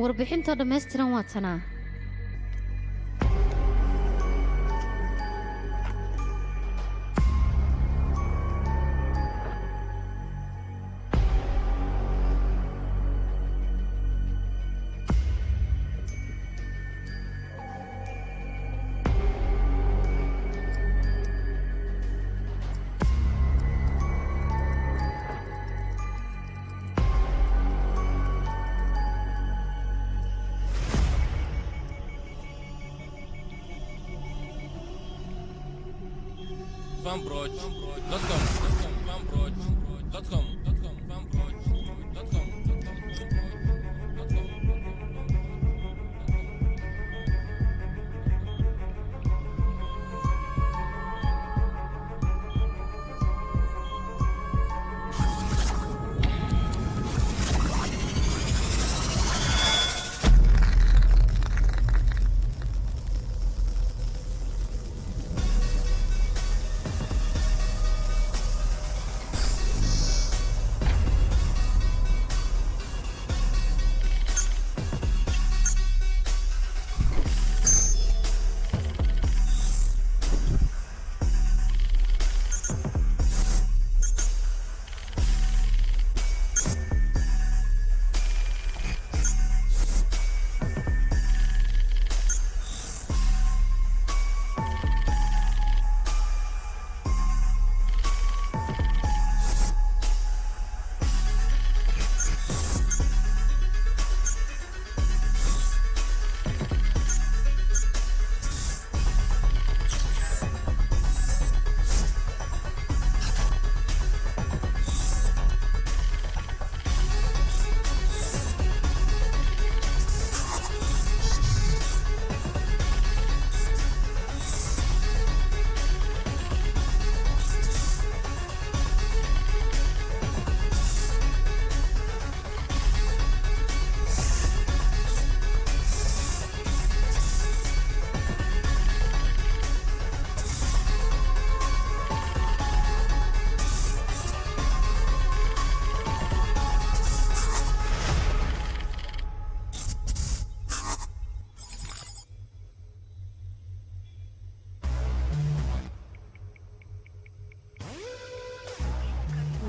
warbixinta dhammaystiran waa tanaa.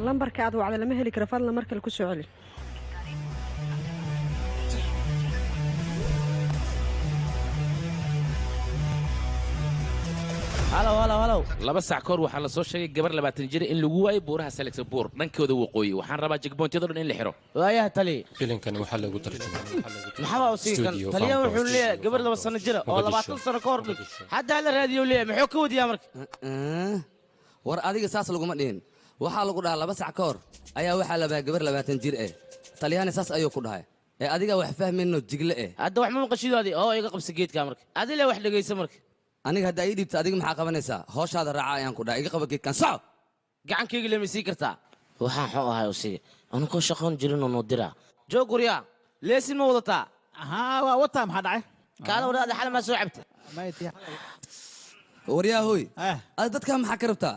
lambarka aad wacda lama heli karo fadlan mar kale ku soo celi halow laba sac koor waxaa la soo sheegay gabar 20 jir in lagu waayay buuraha Salexbuur dhankooda waqooyi waxaan rabaa jigboontyada dhan in la xiro waayaha tali filimkan waxaa lagu tarjumay maxaa u siikan taliya wuxuu leeyahay gabar 2 sano jir oo 20 sano ka hor dhig hadda la raadiyo leeyahay muxuu ka wadiyaa marka war adiga saas laguma dhihin waxaa lagu dhahaa 2 sac ka hor ayaa waxaa labaa gabar 20 jir taliyana saas ayuu ku dhahay ee adiga wax fahmayno jigle hadda wax ma maqashidoodii oo iga qabsi geedka marka adile wax dhageysa marka aniga hadda ay dhibta adiga maxaa qabanaysaa hooshada raaca ayaan ku dhahay iga qaba geedkan soco gacankayga leema sii kartaa waxaan xoo ahay usiga anuu shaqoon jirin oo dira joog guriya leesin ma wadataa waa wataa maxaa dhacay kaala wadaad xal ma soo cabta wariyaa hooy ad dadka maxaa ka rabtaa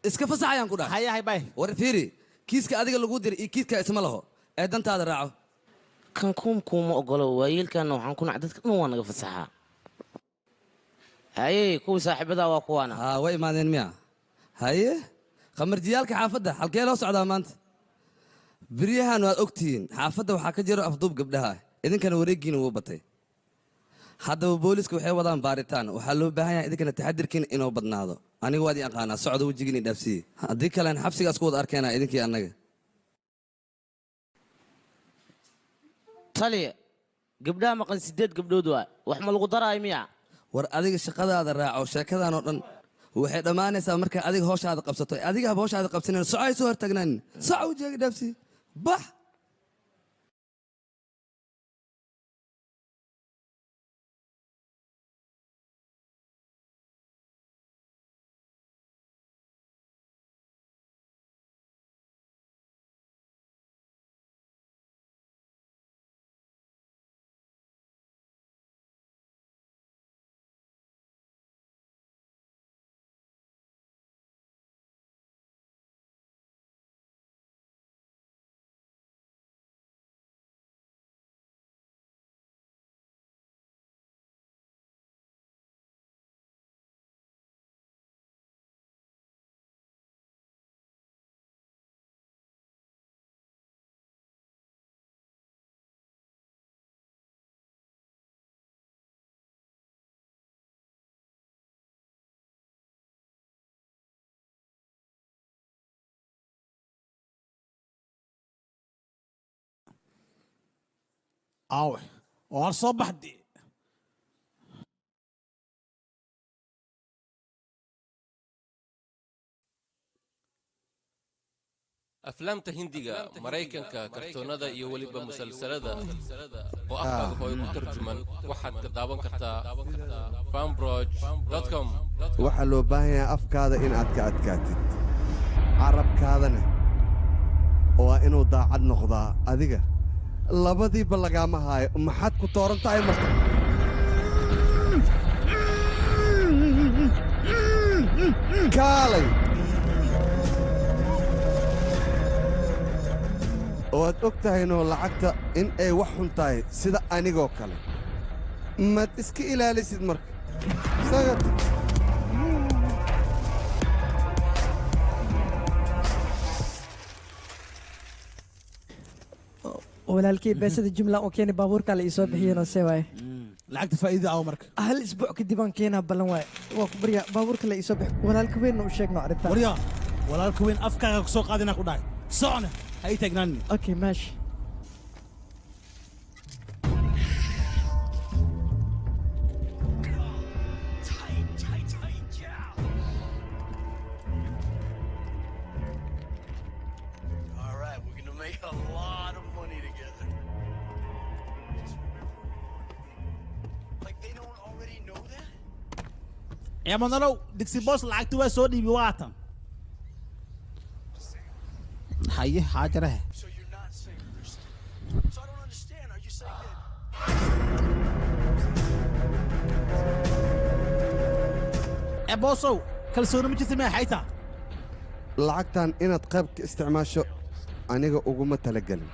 iska fasax ayaan ku dhahay hayahay bay war fiiri kiiska adiga lagu diray iyo kiiska isma laho ee dantaada raaco kan kuma ogolo waayilkan waxaan ku nacay dadka dhan waa naga fasaxaa haye kuwii saaxiibada waa kuwaana way imaadeen miya haye qamarjiyaalka xaafadda halkee loo socdaa maanta biryahan waad ogtihiin xaafadda waxaa ka jiro afduub gabdhaha idinkana wareegiina wuu batay haddaba booliska waxay wadaan baaritaan waxaa loo baahan yahay idinkana taxadirkiina inuu badnaado aniga waad ii aqaanaa socda wejigiina dhaafsiye haddii kalen xabsigaas ku wada arkeenaa idinkii annaga taliya gabdhaha maqan 8 gabdhood waa wax ma lagu daraayo miya war adiga shaqadaada raaco sheekadan oo dhan waxay dhammaanaysaa markaa adiga hooshaada qabsato adiga hooshaada qabsaneen soco ay soo hortaagnaan soco wejiga dhaafsiye bax aawe waan soo baxday aflaamta hindiga maraykanka kartoonada iyo weliba musalsalada oo afkaaga hooy ku tarjuman waxaad ka daawan kartaa fanbroch.com waxaa loo baahan yahay afkaada inaad ka adkaatid carabkaadana waa inuu daacad noqdaa adiga labadiiba lagaama haayo maxaad ku tooran tahay marka kaalay waad og tahaynoo lacagta in ay wax xun tahay sida anigoo kale maad iska ilaalisid marka walaalkii beesada jumla oo keeni baabuurka la isoo bixiyeenoo see waaye lacagta faa'iida aw marka hal isbuuc kadib aan keenaa ballan waaye waa ku barya baabuurka la isoo bix walaalka weynna u sheegno arrintaa waryaa walaalka weyn afkaaga ku soo qaadinaa ku dhahay socna ha ii taagnaanni okay maashi يا منالو ديكسي بوس لعقتي waa soo dhiibi waatan haye haajarahe boosow kalsooni ma jirta maxay taa lacagtan inaad qayb ka isticmaasho aniga uguma talagelin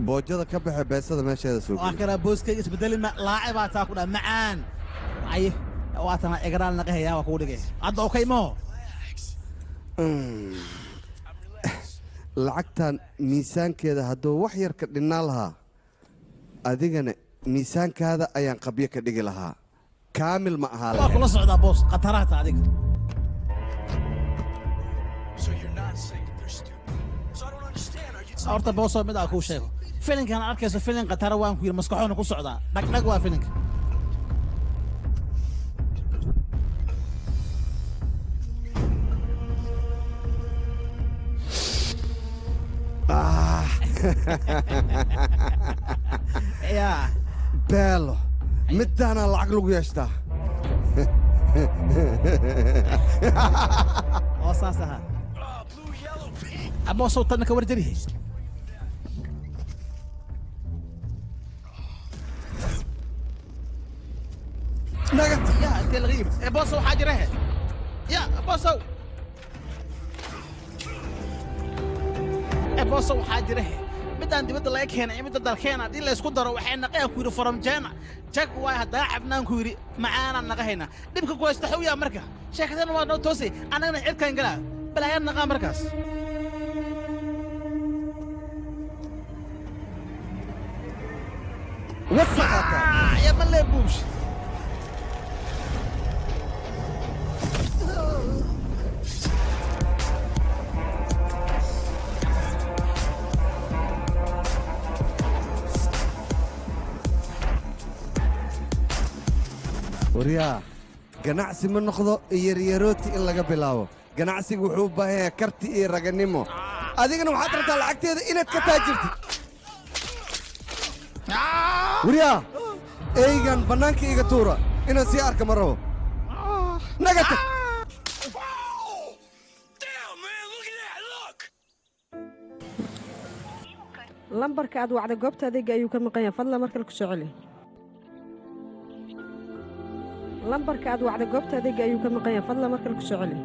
boojada ka baxee beesada meesheeda soo waa kala booskayga isbedeli ma laaci baa taa ku dhaa macaan aye waatana egraal naqahayaa waa kuu dhigay hadda okay moo lacagtan miisaankeeda hadduu wax yar ka dhinnaa lahaa adigana miisaankaada ayaan qabyo ka dhigi lahaa kaamil ma ahaa waa kula socdaa boos khataraata adiga horta boosoo mid aa kuu sheego filinkan arkayso filin khatara waan ku yidhi maskaxoona ku socdaa dhagdhag waa filinka يا beelo midaanaa lacag lagu yeeshtaa oo saas ahaa aboo sawtanna ka warjarihe naga ya intee laga yimid boosow waxaa jirahe ya boosow boosow waxaa jirahe midaan dibadda laga keenay midda dalkeena haddii la isku daro waxay naqayaan ku yidhi faromjeena jag waay haddaa cabnaan ku yidhi macaanaan naqahayna dhibka ku haysta xawyaa marka sheekadana waa noo toosay annagana cirkaan galaa balaayaan naqaa markaas ya ma lee buush waryaa ganacsi ma noqdo yaryarooti in laga bilaabo ganacsigu wuxuu u baahan yahay karti iyo raganimo adigana waxaad rabtaa lacagteeda inaad ka taajirtid waryaa eygan bannaanka iga tuura inaan sii arka ma rabo naga tag lambarka aad wacda goobta adeega ayuu ka maqan yahay fadlan markale ku soo celi lambarka aad wacda goobta adeega ayuu ka maqan yahay fadlan markale ku soo celi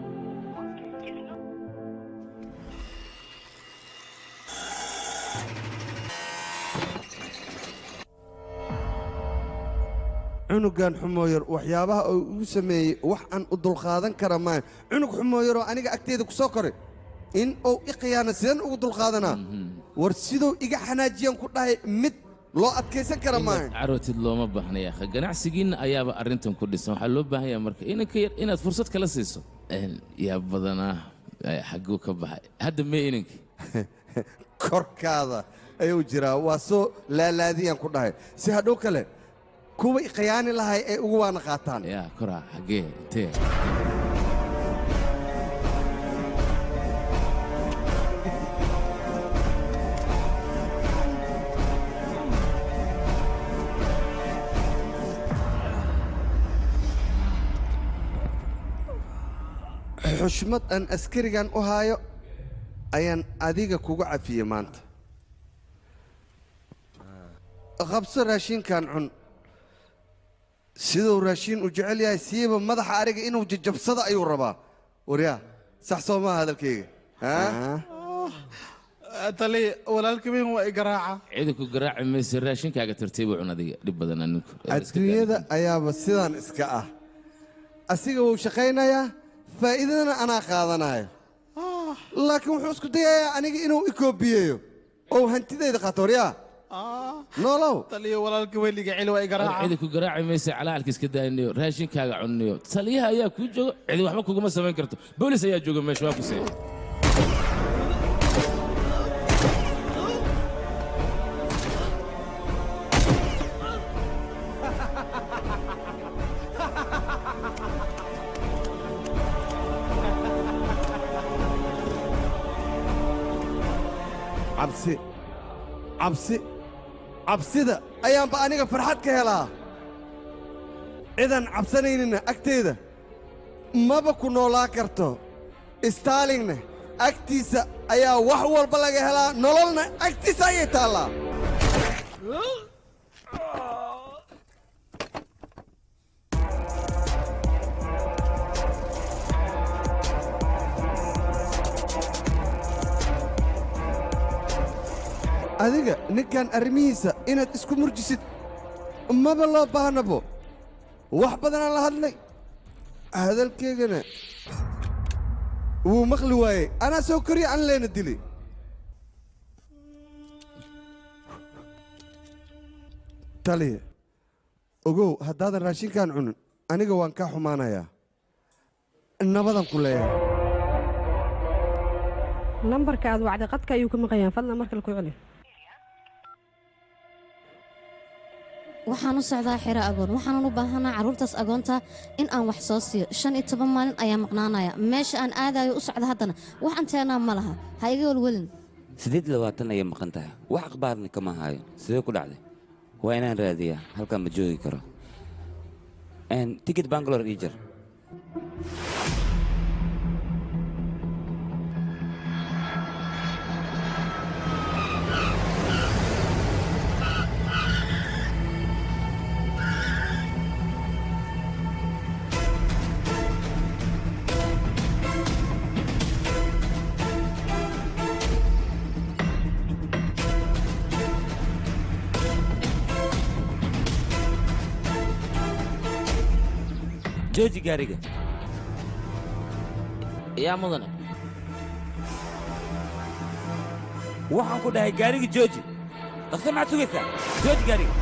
cunugan xumooyar waxyaabaha uu igu sameeyey wax aan u dulqaadan kara maayo cunug xumooyaroo aniga agteeda ku soo koray in uu i khiyaana sideen ugu dulqaadanaa war siduu iga xanaajiyaan ku dhahay mid loo adkaysan kara maayo carootid looma baahna yaakha ganacsigiinna ayaaba arrintan ku dhisan waxaa loo baahan yahay marka inanka yar inaad fursad kala siiso yaa badanaa xagguu ka baxay hadda mee inankii korkaada ayuu jiraa waa soo laalaadiyaan ku dhahay si hadhow kale kuwa iqayaani lahay ay ugu waana qaataan yaa koraa xaggee intee xushmad aan askarigan u haayo ayaan adiga kugu cafiyey maanta qabso raashinkan cun siduu raashin u jecel yahay siiba madaxa ariga inuu jajabsado ayuu rabaa waryaa sax soo maaha hadalkayga tali walaalka weyn waa i garaaca ciidanku garaaci mayse raashinkaaga tartiibu cun adiga dhib badan aninku adduunyada ayaaba sidaan iska ah asiga wuu shaqaynayaa faa'iidadana anaa qaadanayo laakiin wuxuu isku dayayaa aniga inuu ikoobiyeeyo oo hantidayda qaato waryaa noolow taliyo walaalka weyliga celi waa i garaaca ciidanku garaaci mayse calaalka iska daaynayo raashinkaaga cunniyo taliyaha ayaa kuu jooga cidi waxba kuguma samayn karto boolis ayaa jooga meesha waa ku see cabsida ayaanba aniga farxad ka helaa cidan cabsanaynina agtayda maba ku noolaan karto staalinna agtiisa ayaa wax walba laga helaa nololna agtiisa ayay taallaa adiga ninkan arrimihiisa inaad isku murjisid maba loo baahnabo wax badanaan la hadlay hadalkeygana wuu maqli waayey anaa soo koriya aan leena dili taliya ogow haddaadan raashinkan cunin aniga waan kaa xumaanayaa nabadan ku leeyahay lambarka aad wacday qadka ayuu ka maqayaan fadlan markale ku celi waxaan u socdaa xero agoon waxaanan u baahanaa carruurtaas agoonta in aan wax soo siiyo 15 maalin ayaa maqnaanaya meesha aan aadayo u socda haddana wax anteenaa ma laha ha iga welwelin 28 ayay maqan tahay wax akhbaarni kama hayo sidee ku dhacday waa inaan raadiyaa halkaan ma joogi karo tikid bangalore ii jar jooji gaariga yaa mudane waxaan ku dhahay gaariga jooji dhaqso maxaad sugaysaa jooji gaariga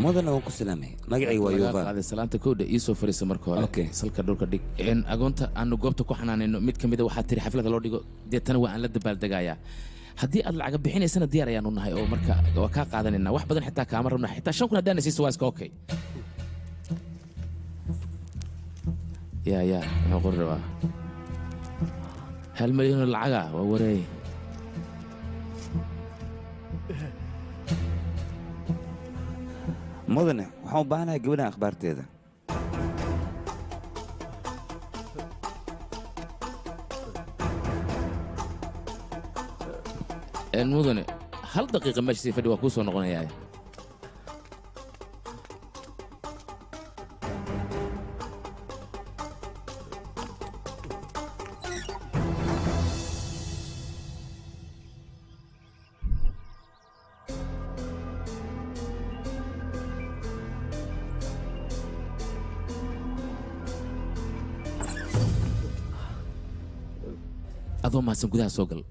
mudana waan ku salaamay magacayga waa yuuba qaaday salaanta kowda ii soo fariisa marka hore salka dhulka dhig agoonta aanu goobta ku xanaanayno mid ka mid ah waxaa tiri xaflada loo dhigo deetana waa aan la dabaaldegayaa haddii aad lacag bixinaysana diyaar ayaanu nahay oo marka waa kaa qaadanaynaa wax badan xitaa kaama rabna xitaa 5 kun haddaan siiso waa iska okay يا نقول روا هل مليون العجا ووري mudane waxaan u baahanahay gabadhan akhbaarteeda mudane hal daqiiqa meesha sii fadhi waa kuu soo noqonayaa adoo mahadsan gudaha soo gal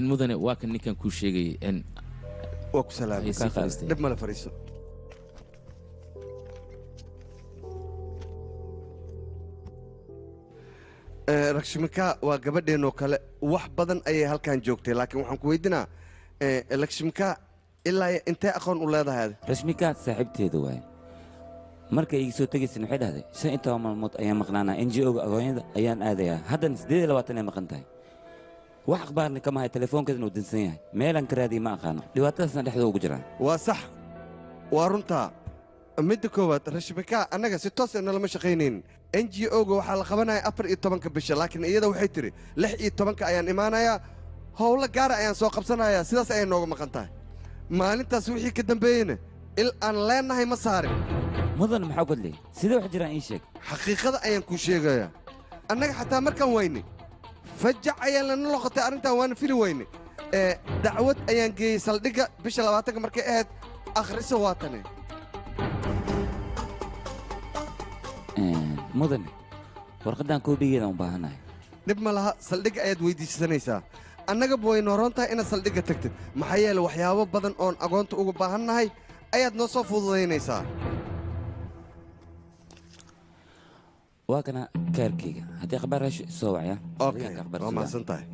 mudane waa kan ninkan kuu sheegayay waa ku salaamay dhib male fariiso lakshmika waa gabadheennoo kale wax badan ayay halkan joogtay laakiin waxaan ku weydiinaa lakshmika ilaa intee aqoon u leedahay rashmika saaxiibteeda waaye markay iga soo tegaysan waxay dhahday 15 maalmood ayaan maqnaanaa NGO-ga agoonyada ayaan aadayaa haddana 28 ay maqan tahay wax akhbaarna kama hay telefoonkeedana uu dansan yahay meelaan ka raadiya ma aqaano dhibaatadaasna dhexdooda ugu jiraan waa sax waa runtaa midda koowaad rashmika annaga si toos nalama shaqaynayn NGO-ga waxaa la qabanaya 14 bisha laakiin iyada waxay tiri 16 ayaan imaanayaa howlo gaara ayaan soo qabsanayaa sidaas ayay nooga maqan tahay maalintaas wixii ka dambeeyeyna il aan leenahay ma saarin mudan maxaa godley sidee wax jiraan ii sheeg xaqiiqada ayaan kuu sheegayaa annaga xataa markaan weyne fajac ayaan lana loqotay arrintan waana fili weyne dacwad ayaan geeyey saldhigga bisha 20 markay ahayd akhriso waatane mudane warqaddaan koobigeeda u baahanahay dhib ma laha saldhigga ayaad weydiisanaysaa annagaba way nooroon tahay inaad saldhigga tagtid maxaa yeele waxyaabo badan oon agoonta uga baahannahay ayaad noo soo fududaynaysaa waa kana kaarkayga haddii akhbaar hesho soo wacya waa mahadsan tahay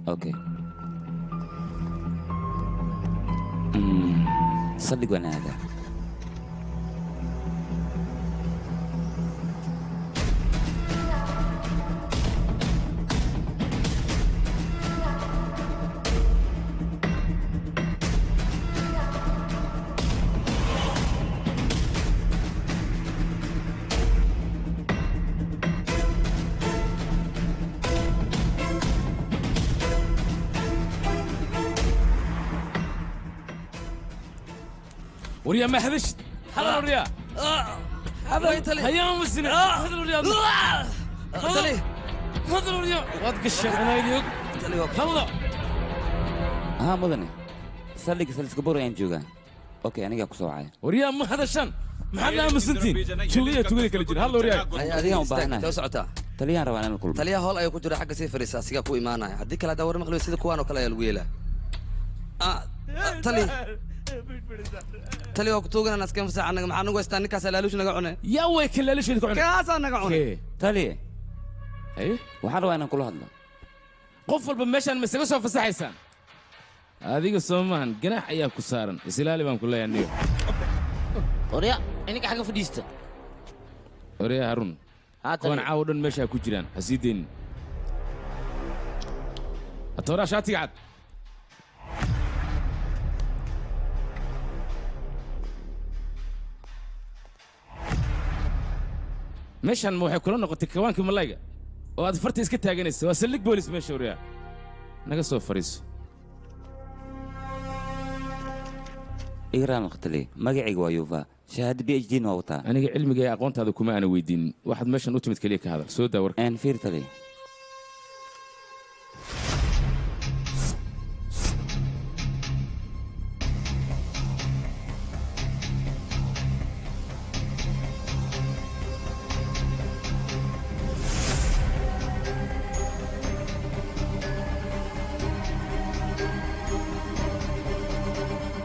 saldhig waan aadaa وريا ما حدشت حضر وريا هيا مسنا حضر وريا حضر وريا وادق الشغل هيديك هلا ها مدني سلك سلسكبور يان جوجا اوكي انا ku soo wacay وريا ما حدشان maxaad aamusantiin juliya tugada kala jira hal وريا adiga u baahnaa soo socota taliyaan rabaan inaan kulmo taliya hool ay ku jira xagga sii fariisa asiga ku iimaanaya hadii kala daawar maqlay sida kuwaan oo kale ayaa lagu yeelaa tali waa ku tuugana askan fasax anaga maxaa nagu haystaa ninkaas laaluush naga cunay yaa way ka laaluush naga cunay kaas naga cunay tali waxaan rabaa inaan kula hadlo qof walba meeshaan ma isaga soo fasaxaysaan adiga soomahan ganax ayaa ku saaran islaali baan ku leeyahay niyo orya ininka xaga fadhiista orya harun kuwan caawo dhan meesha ku jiraan hasiideen atoora shaatiga cad meeshan ma waxay kula noqotay kawaankii malayga oo aad farta iska taaganaysa waa saldhig boolis meesha waryaa naga soo fariiso igraan waqtile magacayga waa yuufa shahaada PhD noo wataa aniga cilmiga iyo aqoontaada kuma aana weydiinin waxaad meeshan u timid kaliya ka hadal soo daa warka fiir tali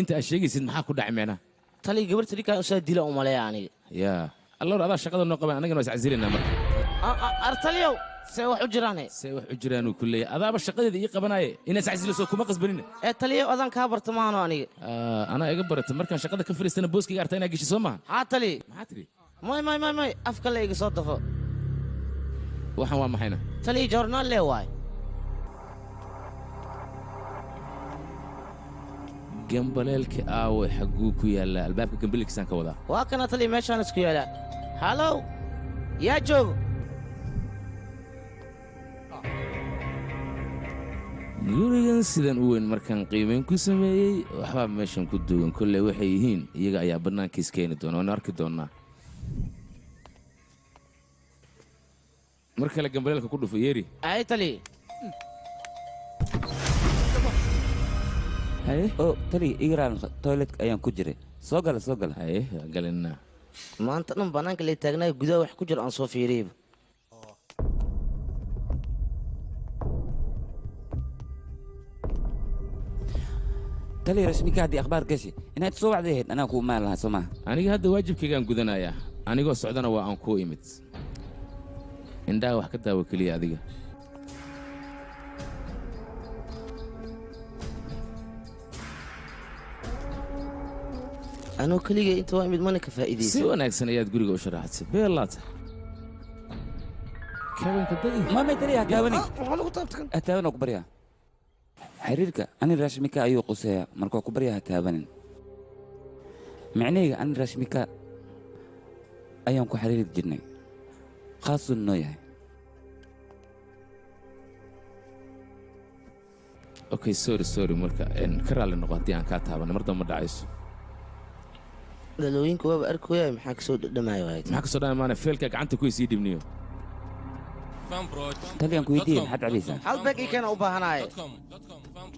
masaakiinta aad sheegaysid maxaa ku dhacay meenaa taliya gabarta ninkaan usaa dila u maleeya aniga yaa allowr adaa shaqada noo qaban annagana waa iscasilaynaa marka artaliyow see wax u jiraane see wax u jiraanuu ku leeyahay adaaba shaqadeeda ii qabanaaye inaad sacsiilasoo kuma qasbanine ee taliya adan kaa barta maano aniga anaa iga barata markaan shaqada ka fariistana booskayga artaa inaa geshi soo maaha haa tali maxaa tidhi may afka la iga soo dafo waxaan waa maxayna taliya joornaal lee waay gambaleelka aawe xagguu ku yaallaa albaabka gambaleelkiisaan ka wadaa waa kana taliya meeshaan isku yaalaa halow yaa joogo gurigan sidan u weyn markaan qiimayn ku sameeyey waxbaa meeshan ku duugan kolley waxay yihiin iyaga ayaa bannaankiis keeni doona waanu arki doonnaa mar kale gambaleelka ku dhufo yeeri ay tali haye oo tali igraan toiletka ayaan ku jiray soo gala haye galinaa maanta dhan bannaanka lay taagnaay gudaha wax ku jiro aan soo fiiriyeyba tali rasmika haddii akhbaar gashi inaad soo wacday ahayd anaa kuu maal lahaa soo maaha aniga hadda waajibkaygaan gudanayaa anigoo socdana waa aan kuu imid indhaha wax ka daawo keliya adiga anuu keligay inta waa imid mana ka faa'iidaysa si wanaagsan ayaad guriga u sharaxaysay beelaata kabanka dai maamay tali hataabanoo ku baryaa xiriirka ani rashmika ayuu quseeyaa markuu ku baryaa hataabanin micnahayga ani rashmika ayaan ku xiriiri jirnay khaasuu noo yahay okay sorry marka ka raalli noqo haddii aan kaa taabanay mar damba ma dhacayso dhalooyinka waaba arkooyaa maxaa ka soo dhadhamaayo maxaa ka soo dhamaay maana feelka gacanta ku sii dhibniyo tali aan ku weydiiyey maxaad cabaysaa hal beeg ii keena u baahanaaye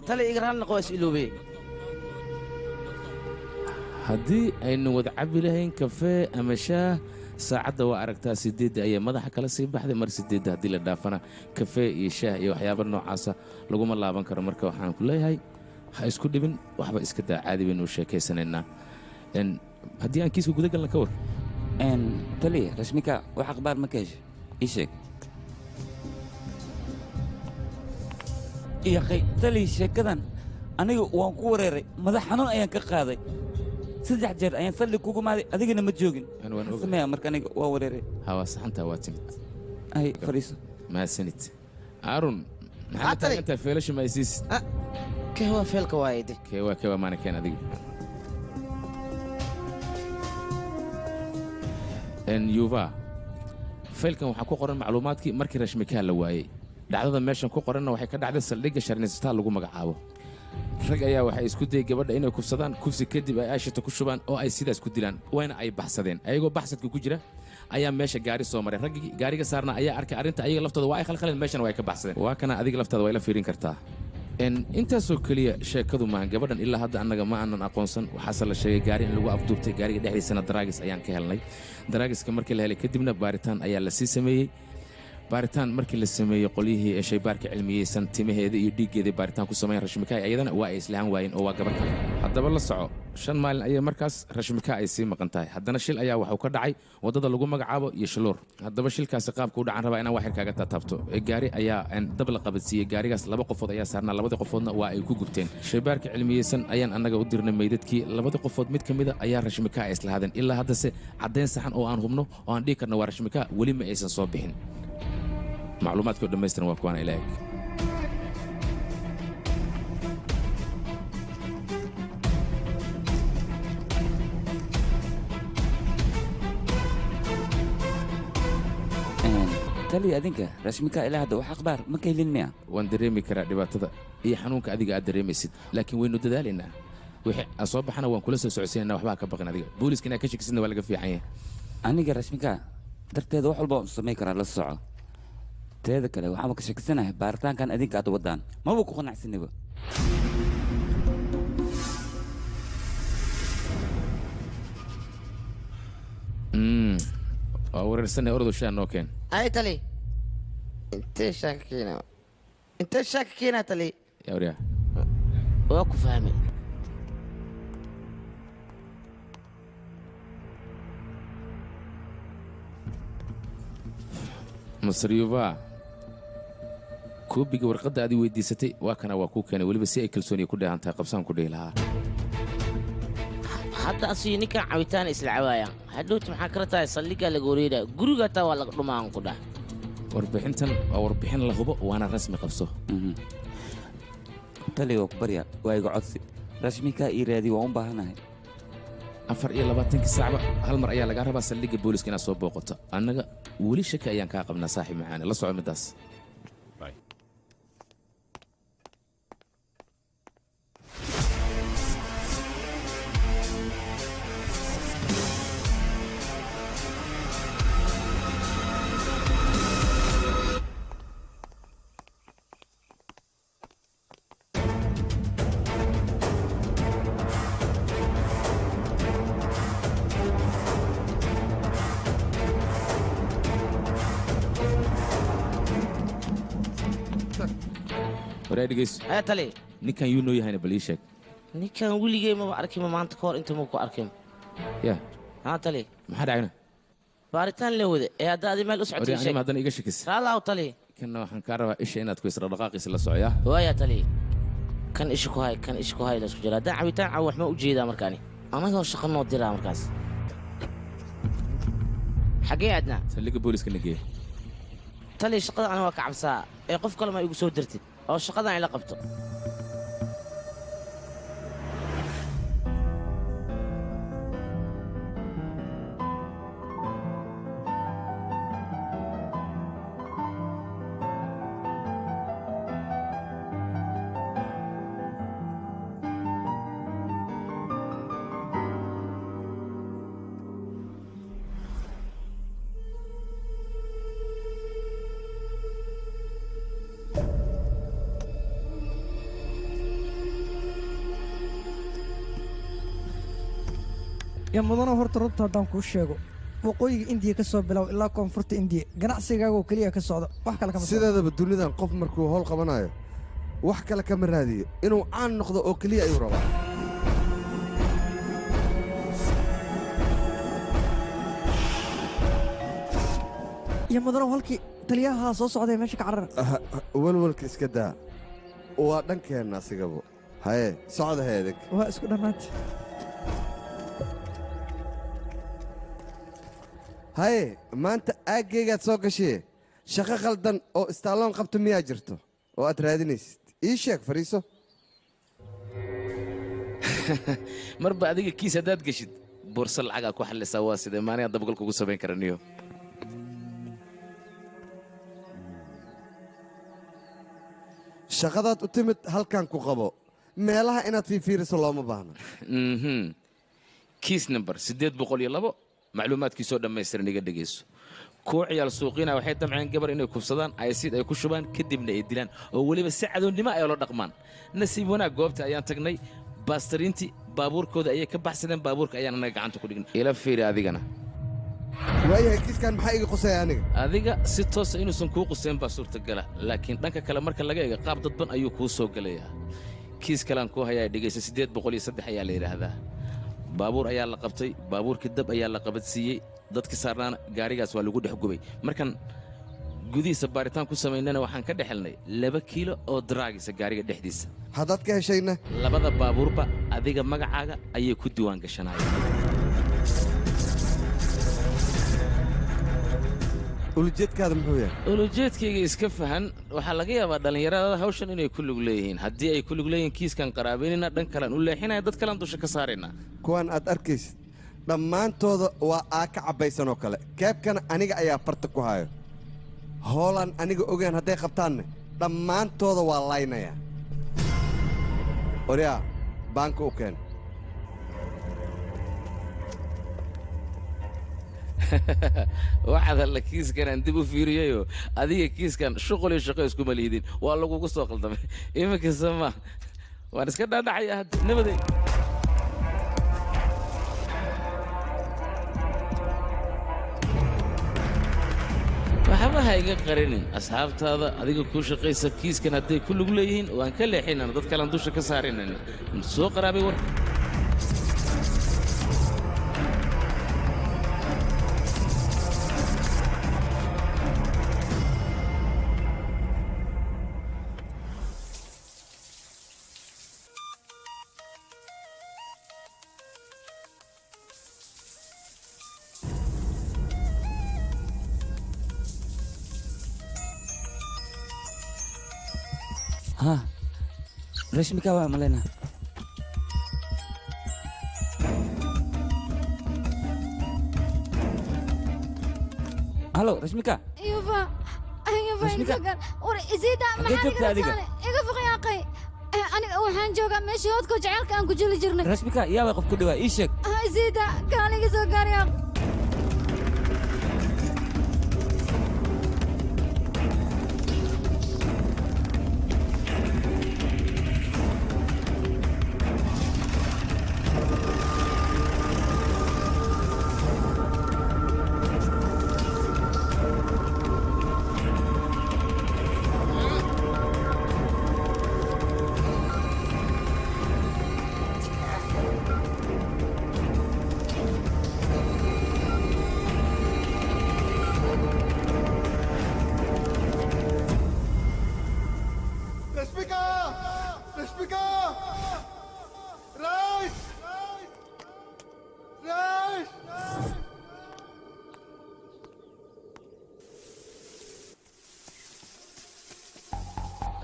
tali iga raal noqo waa is iloobee haddii aynu wada cabbi lahayn kafee ama shaah saacadda waa aragtaa sideedda ayaa madaxa kala sii baxday mar sideedda haddii la dhaafana kafee iyo shaah iyo waxyaaba noocaasa laguma laaban karo marka waxaan ku leeyahay ha isku dhibin waxba iska daa caadi baynu u sheekaysanaynaa haddii aan kiiska guda galna ka war tali rashmika wax akhbaar ma ka heshay ii sheeg yaqay tali sheekadan aniga waan ku wareeray madax xanuun ayaan ka qaaday 3 jeer ayaan salli kugu maaday adigana ma joogin sameeya marka aniga waa wareeray hawa saxanta waa timid ay fariiso maasanid aarun maxaa taagantaa feelasha maysiis kewa feelka waayde kewa maana keen adiga yuva faylkan waxaa ku qoran macluumaadkii markii rashmikaa la waayey dhacdada meeshan ku qoranna waxay ka dhacday saldhigga sharnistaa lagu magacaabo rag ayaa waxay isku dayay gabadha inay kufsadaan kufsi kadib ay aashata ku shubaan oo ay sidaas ku dilaan wayna ay baxsadeen ayagoo baxsadka ku jira ayaa meesha gaari soo maray raggii gaariga saarna ayaa arkay arrinta ayaga laftooda waa ay khalkhaleen meeshana waa ay ka baxsadeen waa kana adiga laftaada waa ila fiirin kartaa intaasoo keliya sheekadu maahan gabadhan ilaa hadda annaga ma aanan aqoonsan waxaase la sheegay gaari in lagu afduubtay gaariga dhexdiisana daraagis ayaan ka helnay daraagiska markii la helay kadibna baaritaan ayaa la sii sameeyey baaritaan markii la sameeyey qolyihii ee shaybaarka cilmiyeysan timaheeda iyo dhiiggeedii baaritaan ku sameeyeen rashmika ayadana waa ay islahan waayeen oo waa gabar kale haddaba la soco 5 maalin ayay markaas rashmika ay sii maqan tahay haddana shil ayaa waxuu ka dhacay waddada lagu magacaabo iyo shiluur haddaba shilkaasi qaabka u dhacan rabaa inaan wax yar kaaga taataabto gaari ayaa dab la qabadsiiyey gaarigaas 2 qofood ayaa saarnaa 2 qofoodna waa ay ku gubteen shaybaarka cilmiyeysan ayaan annaga u dirnay meydadkii 2 qofood mid ka mida ayaa rashmika ay islahaadeen ilaa haddase caddayn saxan oo aan hubno oo aan dhihi karno waa rashmika weli ma aysan soo bixin macluumaadkoo dhammaystiran waa kuwaana ilaag tali adinka rashmika ilaa hadda wax akhbaar ma ka helin miya waan dareemi karaa dhibaatada iyo xanuunka adiga aad dareemaysid laakiin waynu dadaalaynaa wixii aan soo baxana waan kula soo socodsiinaynaa waxbaa ka baqin adiga booliiska inaad ka shakisidna waa laga fiican yahay aniga rashmika darteeda wax walba waan samayn karaa la soco teeda kale waxaan ka shakisanahay baaritaankan adinka aad wadaan maba ku qanacsanaba waa wareersanay ordu shaa noo keen ay tali intee shaaka keena tali yaa waryaa waa ku fahmay masar yuva koobiga warqadda aad i weydiisatay waa kana waa kuu keenay weliba si ay kalsooniya ku dheehan tahay qabsaan ku dhihi lahaa hadda asiyo ninkan cabitaan isla cawaayaan hadhowti maxaa kala tahay saldhiggaa laga wareeraa guriga taa waa laga dhumaan ku dhah warbixintan waa warbixin la hubo waana rasmi qabso tali waa ku barya waa iga codsi rashmikaa ii raadi waa u baahanahay 24 saacba hal mar ayaa laga rabaa saldhigga booliska inaad soo booqato annaga weli shaki ayaan kaa qabnaa saaxiib macaane la soco middaas haya tali ninkan yuu noo yahayna bal ii sheeg ninkan weligay maba arkima maanta ka hor inta muu ku arkin ya haa tali maxaa dhacayna baaritaan la wada ee hadda adi meel u socotay anima haddana iga shakis raalaaw tali kanna waxaan kaa rabaa isha inaad ku isradhaqaaqiisa la socoyaa waaya tali kan isha ku hay kan isha ku hay laisku jira haddaan cabitaan cawo wax ma u jeedaa markaani anagoo shaqo noo diraa markaas xaggee aadnaa saldhigga booliska nageeya tali shaqada ana waa ka cabsaa ee qof kale ma igu soo dirtid oo shaqadan ila qabto yaa mudano horta runta haddaan kuu sheego waqooyiga indiya ka soo bilow ilaa koonfurta indiya ganacsigaagoo keliya ka socda wax kale kama sideedaba dunidan qof markuu howl qabanayo wax kale kama raadiyo inuu caan noqdo oo keliya ayuu rabaa iyo mudano halkii taliyaha soo socday meesha ka carara walwalka iska daa waa dhankeenna asigabo haye socda heedig waa isku dhammaanta haye maanta aaggaygaad soo gashee shaqo khaldan oo istaalloon qabto miyaa jirto oo aad raadinaysid ii sheeg fariiso marba adiga kiis haddaad geshid boorso lacagaa ku xallisaa waa sidee maaniga dabagal kugu samayn karaniyo shaqadaad u timid halkan ku qabo meelaha inaad fiifiiriso looma baahno kiis number 802 macluumaadkiisoo dhammaystiran iga dhegayso kuwa ciyaal suuqiina waxay damceen gabar inay kufsadaan aysiid ay ku shubaan kadibna ay dilaan oo weliba si cadoonnimo ay ula dhaqmaan nasiib wanaag goobta ayaan tagnay baastariintii baabuurkooda ayay ka baxsadeen baabuurka ayaan anaga gacanta ku dhignay ila fiiri adigana waayahay kiiskan maxaa iga qusaya aniga adiga si toosa inuusan kuu qusayn baa suurtagala laakiin dhanka kale marka laga eega qaab dadban ayuu kuu soo gelayaa kiis kalean kuu hayaa dhegaysa 803 ayaa la yidhaahdaa baabuur ayaa la qabtay baabuurkii dab ayaa la qabadsiiyey dadkii saarnaana gaarigaas waa lagu dhex gubay markan gudihiisa baaritaan ku samaynana waxaan ka dhex helnay 2 kiilo oo daraagisa gaariga dhexdiisa haddaad ka heshayna labada baabuurba adiga magacaaga ayay ku diiwaan gashanayeen ulujeedkaada muxuu yahay ulujeedkayga iska fahan waxaa laga yaabaa dhallinyarada hawshan inay ku lug leeyihiin haddii ay ku lug leeyihiin kiiskan qaraabaynayna dhan kalean u leexinaya dad kalean dusha ka saaraynaa kuwan aad arkaysid dhammaantooda waa aa ka cabbaysan oo kale keebkana aniga ayaa farta ku hayo hoolaan aniga ogaan hadday qabtaanne dhammaantooda waa laynayaa oryaa baanka u keen waxaad alla kiiskanaan dib u fiiriyayoo adiga kiiskan shuqul iyo shaqo iskuma liidin waa lagugu soo qaldamay iminkasta ma waan iska dhaadhacaya hadda nabaday waxba ha iga qarinin asxaabtaada adiga kuu shaqaysa kiiskan hadday ku lug leeyihiin waan ka leexinana dad kalean dusha ka saaraynana soo qaraabay war ها رشمكا waa malena halo rashmika يوفا يوفا رشمكا. انت ور ازيدا ما حقين جوجتا حد أديقا؟ iga foq yaa qay aniga waxaan joogaa meeshii hoodka jacaylka aan ku jili jirnay rashmika yaa way qof ku dhawaa ii sheeg ازيدا kaaliga soo gaar yaa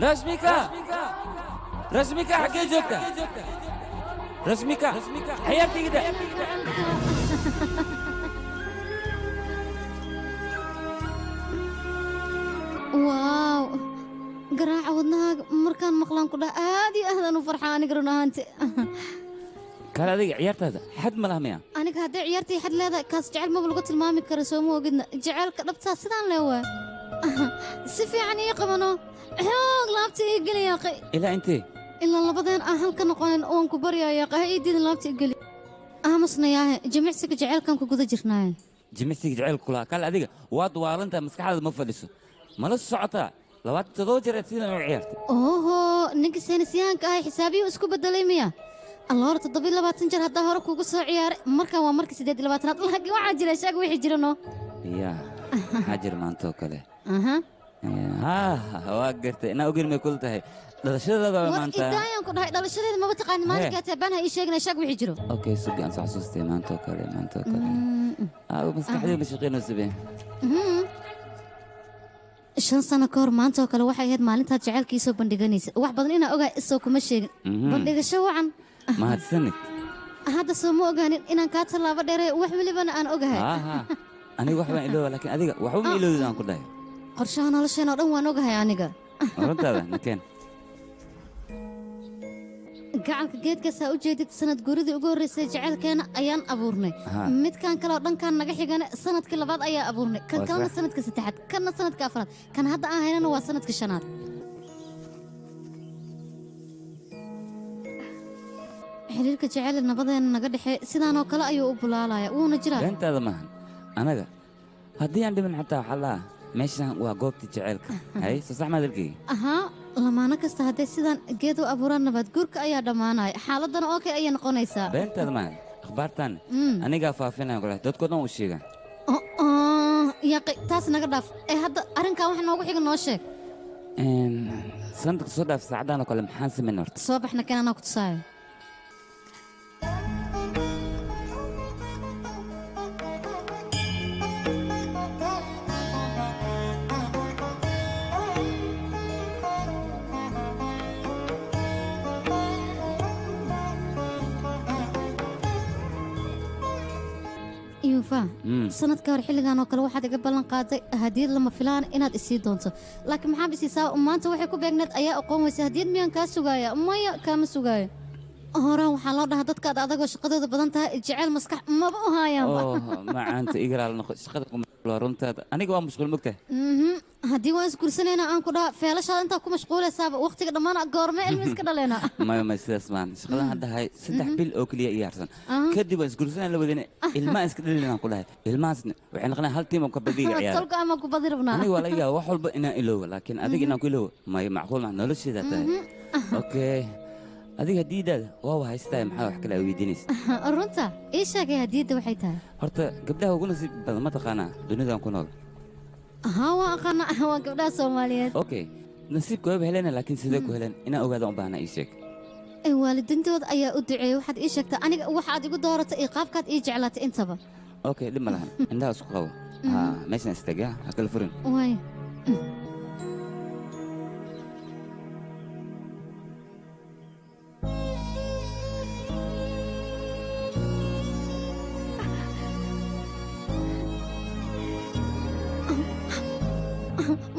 رشمكا رشمكا حقين جوجتا رشمكا حياتي كده واو garaaca wadnahaaga markaan maqlaan ku dhaha aad iyo aadaan u farxaa aniga run ahaanti kala adiga ciyaartaada xad ma laha miya aniga hadday ciyaartii xad leedahay kaas jecel maba lagu tilmaami kara soo ma ogidna jaceylka dhabtaa sidaan lee waa si fiican ii qabano xoog laabta ii geli yaaqay ilaa intee ilaa labadeen aan halka noqonin oon ku baryaa yaaqay ha ii diidin laabta ii geli aamusna yaahe jimicsiga jaceylkan ku guda jirnaaye jimicsiga jaceylka kulaha kale adiga waad waalantaa maskaxdaada ma fadhiso mala socotaa 27 jeer sidaan u ciyaartay oho ninka saynisyahanka ahay xisaabiyu isku bedelay miya alla hore 27 jeer haddaa hore kugu soo ciyaaray markan waa markii 28aad laakiin waxaa jira sheeg wixii jirano ya maxaa jira maanta oo kale aha waa gartay inaa ogin may kul tahay dhalashadaada waa war maanta idaayan ku dhahay dhalashadeeda maba taqaani maalinkaa taabaan ha ii sheegina sheeg wixii jiro okay sugi aan soo xasuustay maanta oo kale maskaxdayda ma shaqeynayso be 5 sano ka hor maanta oo kale waxay ahayd maalintaad jacaylkiisoo bandhiganaysa wax badan inaa ogaa isoo kuma sheegin bandhigasho wacan mahadsanid hadda soo ma ogaanin inaan kaa tallaabo dheerey wax welibana aan ogahay aniga wax baan ilooba laakiin adiga waxba ma iloodid aan ku dhahay qorshaha nolosheen oo dhan waan ogahay aniga runtaada nakeen gacanka geedkaasaa u jeedid sanad guuridii ugu horreysay jacaylkeena ayaan abuurnay midkan kale oo dhankan naga xigana sanadkii labaad ayaa abuurnay kan kalena sanadka saddexaad kanna sanadka afraad kan hadda aan haynana waa sanadka shanaad xiriirka jacayl nabadeena naga dhexe sidaanoo kale ayuu u bulaalaya wuuna jiraa beentaada maahan anaga haddii aan dhimin xataa waxaa laa meeshan waa goobtii jacaylka hay soo sax maad arkayga ahaa lamaano kasta hadday sidaan geed u abuuraan nabaad guurka ayaa dhammaanaya xaaladdana oo kale ayay noqonaysaa beentaada maahan akhbaartan anigaa faafinaya kule dadkoo dhan u sheegaan yaqi taas naga dhaaf ee hadda arrinkan wax noogu xiga noo sheeg sanadka soo dhaaf saacadaan oo kale maxaan samayn horta soo baxna kan anaa ku tusaayo yuufa sanadka hor xilligan oo kale waxaad iga ballan qaaday hadiyad lama filaan inaad isii doonto laakiin maxaad isiisaa maanta waxay ku beegneed ayaa aqoon weysay hadiyad miyaan kaa sugaaya maya kaama sugaayo horaan waxaa loo dhahaa dadka ad adagoo shaqadooda badan tahay jeceyl maskax maba u haayaanba macaanta igaraal noqo shaqada waa runtaada aniga waa mashquul mogtahay haddii waan isguursanayna aan ku dhaha feelashaada intaa ku mashquulaysaaba waqtiga dhammaan goorme ilmi iska dhaleena maya sidaas maan shaqadan hadda hay 3 bil oo keliya iyaarsan kadib waan isguursanay la wadane ilmaa iska dhalin aan ku dhahay ilmahaasna waxay noqonayaan hal tiim oo ka badiga ciyaar tolka ama ku badi rabnaa aniga waa laga yaabaa wax walba inaan iloobo laakiin adiga inaan ku iloobo maya macquul ma nolosheeda tahay okay adiga hadiidaada waa haystaa maxaa wax kale weydiinaysa runta ii sheegay hadiidda waxay tahay horta gabdhaha ugu nasiib badan ma taqaanaa dunidan ku nool haa waa aqaana waa gabdhaha soomaaliyeed okay nasiibka wayba helena laakiin sidee ku heleen inaan ogaadaan u baahnaa ii sheeg waalidintooda ayaa u duceeyey waxaad ii sheegtaa aniga waxaad igu dooratay iyo qaabkaad ii jeclaatay intaba okay dhib ma lahan indhaha isku qabo meeshan istaagaa ha kala furin waay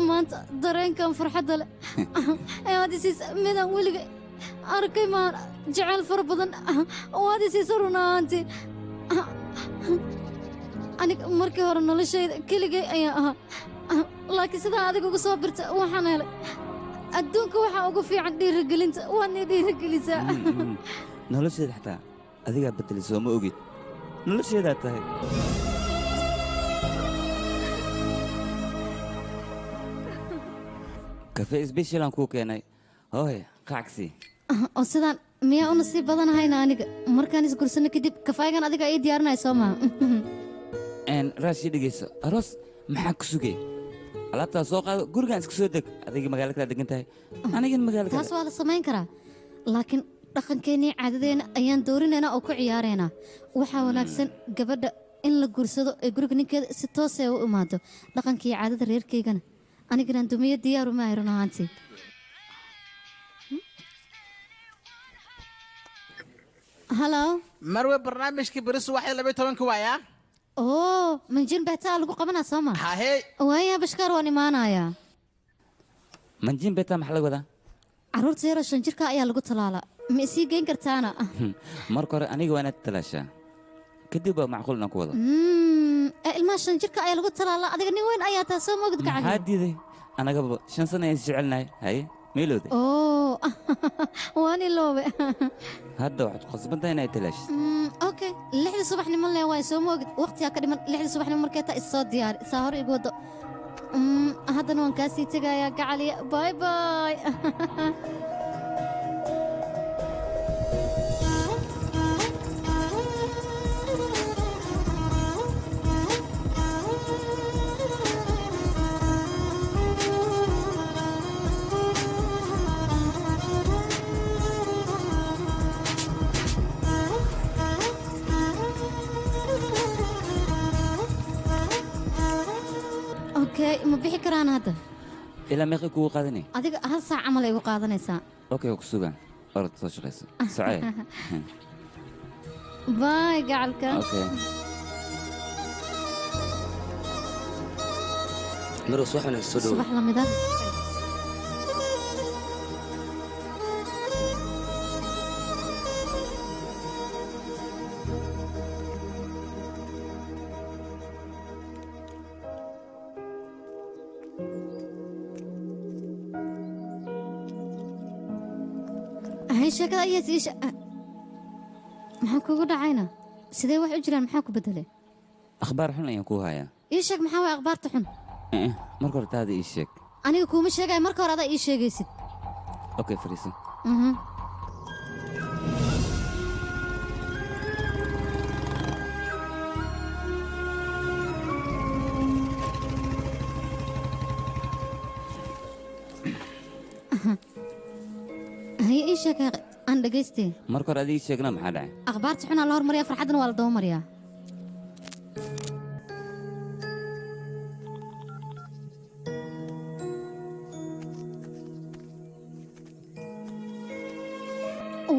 maanta dareenkan farxadda leh ayaad isiisa midaan weliga arkay maan jecel fara badan waad isiisa run ahaantii aniga markii hore noloshayda keligay ayaan ahaa laakiin sidaa adiga uga soo birta waxaan helay adduunka waxaa ugu fiican dhiirigelinta waadnii dhiirigelisaa nolosheeda xataa adigaa bedelay soo ma ogid nolosheedaa tahay kafee sbeshalan kuu keenay hooy qacagsi oo sidaan miyaa u nasiib badanahayna aniga markaan isgursano kadib kafaygan adiga ii diyaarinaya soo maha raashii dhegeyso aroos maxaa ku sugay alaabtaa soo qaado gurigaan iska soo deg adiga magaalo kala degan tahay anigan magaalo taas waa la samayn karaa laakiin dhaqankeennii caadadeenna ayaan doorinaynaa oo ku ciyaaraynaa waxaa wanaagsan gabadha in la gursado ee guriga ninkeeda si toosee u imaado dhaqankii caadada reerkaygana aniganaan dumiyo diyaaru maahay run ahaantii halo marwe barnaamijkii berisu waxay 12 waayaa oo manjin beetaa lagu qabanaa soo ma hahey waayaa bashkaar waan imaanayaa manjin beetaa maxaa laga wadaa carruurta yaroo 5 jirka ayaa lagu talaalaa ma isii geyn kartaana marka hore aniga waa inaad talaashaa kadib waa macquul inaan ku wado ilmaha 5 jirka ayaa lagu talaalaa adiga nin weyn ayaa taa soo moogid gacali maxaa diiday anagaba 5 sano ayaan jecelnahay haye meelowde oo waan iloobe hadda waxaad qasbantahay inaad talaashid okay 6 subaxnimo lee waay soo moogid waqtigaa ka dhiman 6 subaxnimo markay taa is soo diyaari saa hore igu wado haddana waan kaa sii tegayaa gacaliya bye bye ma bixi karaan hadda ilaa meeqay kugu qaadanay adiga hal saac camal ay igu qaadanaysaa okay ku sugan orod soo shaqayso socee باي قعلك اوكي مرو صباح من السودو صباح رمضان هاي شكل أي شيء maxaa kugu dhacayna sidee wax u jiraan maxaa ku bedelay akhbaar xun ayaan ku hayaa ii sheeg maxaa way akhbaarta xun marka hore taada ii sheeg aniga kuuma sheegay marka hore adaa ii sheegaysid okay fariiso هي ii sheeg aan dhageystay marka hore adii sheegna maxaa dhacay akhbaarta xun la hormariyaa farxadna waa la daba mariyaa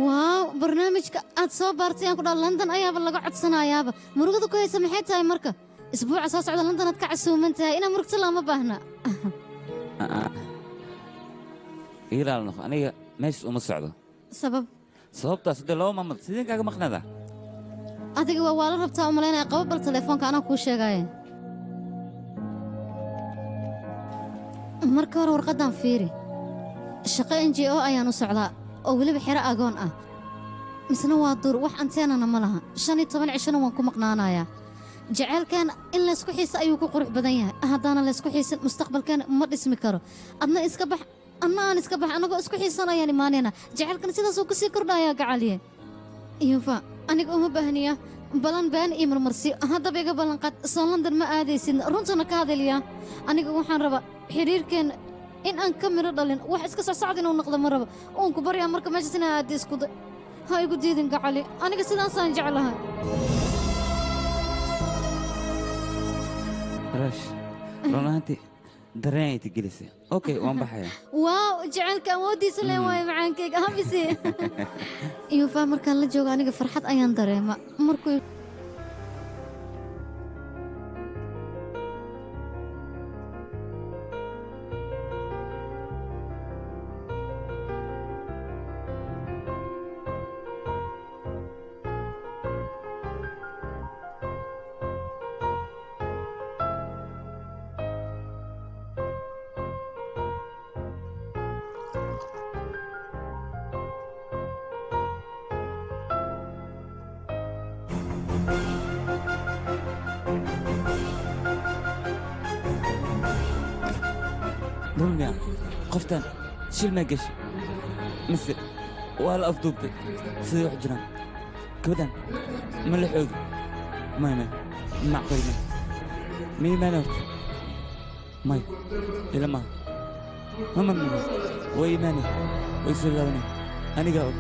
waaw barnaamijka aad soo baartay aan ku dhaha london ayaaba laga codsanayaaba murugada ku haysa maxay tahay marka isbuuca soo socda london aad ka casuuman tahay inaa murugta lama baahna ilaal noqo aniga meeshas uma socdo sabab sababtaas dee laba maamad sideen kaaga maqnada adiga waa la rabtaa u malaynaya qabo bal telefoonka anaa kuu sheegaaye marka hore warqaddan fiiri shaqo n j o ayaan u socdaa oo weliba xero agoon ah misna waa duur wax anteenana ma laha 15 cishana waan ku maqnaanayaa jaceylkeena in laysku xiisa ayuu ku qurux badan yahay haddaana laysku xiisan mustaqbalkeena ma dhismi karo adna iska bax anna aan iska bax anagoo isku xiisanayaan imaanayna jaceylkan sidaasuu ku sii kordhayaa gacaliye yuufa aniga uma baahniya balan been iyo marmarsiyo haddaba iga ballanqaad soo london ma aadaysidna runtana ka hadalyaa aniga waxaan rabaa xidhiirkeenna in aan ka midho dhalin wax iska socsocda inuu noqdo ma rabo uun ku baryaa marka meeshaas inaa aadda isku day ha igu diidin gacali aniga sidaasaan jeclahay rash run ahaantii dareen ay tigelisay okay waan baxayaa waaw jaceylka awooddiisa leen waayo macaankayga habise yuufa markaan la joogo aniga farxad ayaan dareema markuu rulmiya qoftan shil ma gashi mise waa la afduubtay sidii wax jiraan gabadhan ma la xoogi may macqulina miimaan horta may ila maaha mama way imaanay way soo laabanay anigaa og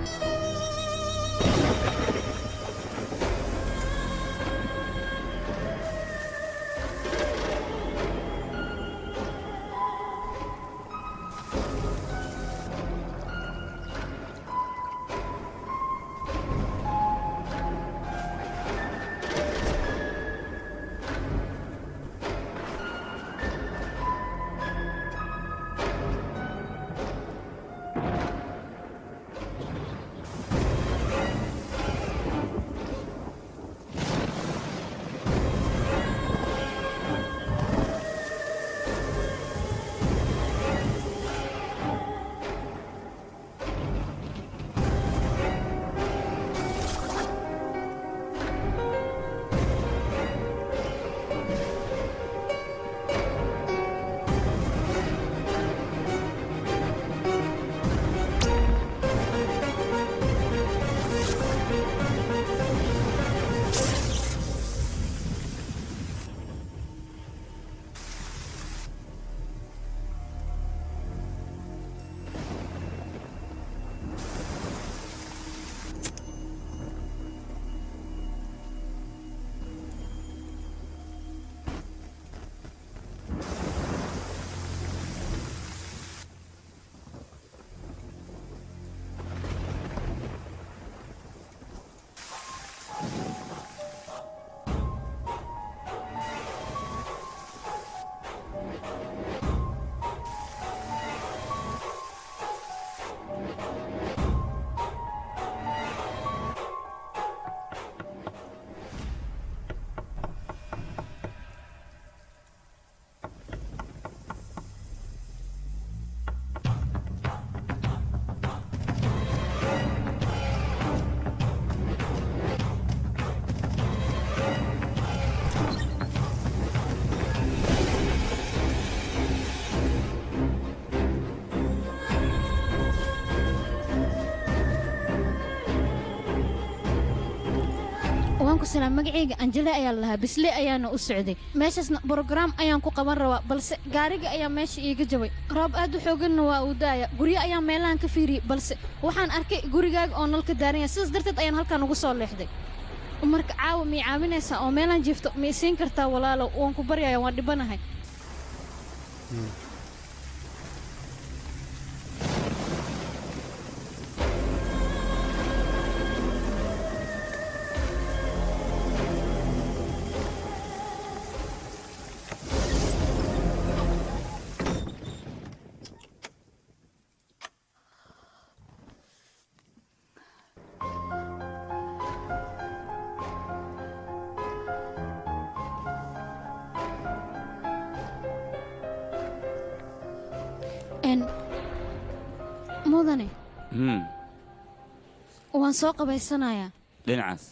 magacayga Anjale ayaa la lahaa bisle ayaana u socday meeshasna program ayaan ku qaban rabaa balse gaariga ayaa meesha iiga jabay roob aad u xooganna waa uu daaya guryo ayaa meelahan ka fiiriyay balse waxaan arkay gurigaaga oo nalka daaran yahay sidaas darteed ayaan halkan ugu soo leexday marka caawa mii caawinaysaa oo meelaan jiifto ma isiin kartaa walaalow waan ku baryayaa waan dhibanahay mudane waan soo qabaysanayaa dhinacaas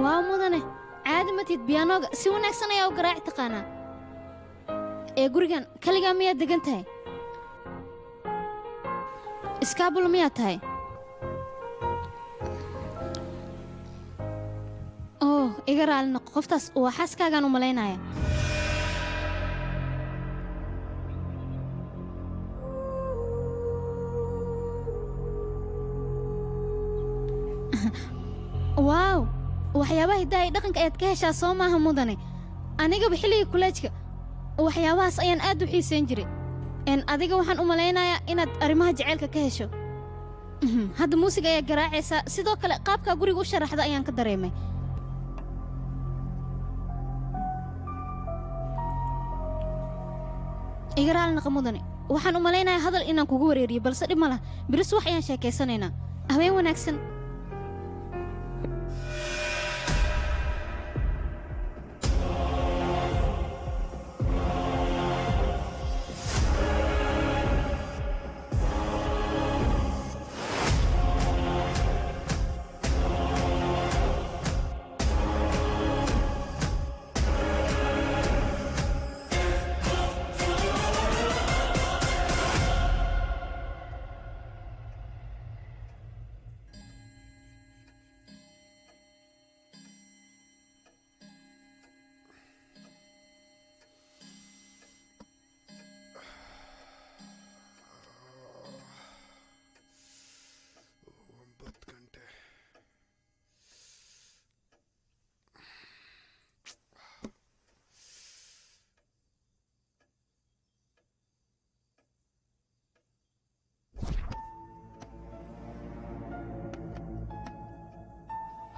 waa mudane caadi matid biyaanooga si wanaagsan ayaa u garaaci taqaanaa ee gurigan kaligaa miyaad degan tahay iskaabul miyaa tahay oo iga raali noqo qoftaas waa xaaskaagaan u malaynaya waaw waxyaabaha hidaha iyo dhaqanka ayaad ka heshaa soo maaha mudane anigaba xilliga kuleejka waxyaabahaas ayaan aad u xiisayn jiray adiga waxaan u malaynayaa inaad arrimaha jaceylka ka hesho hadda muusiga ayaa garaacaysaa sidoo kale qaabkaa guriga u sharaxda ayaan ka dareemay iga raali naqa mudane waxaan u malaynayaa hadal inaan kugu wareeriyo balse dhib ma lah biris wax ayaan sheekaysanaynaa habeen wanaagsan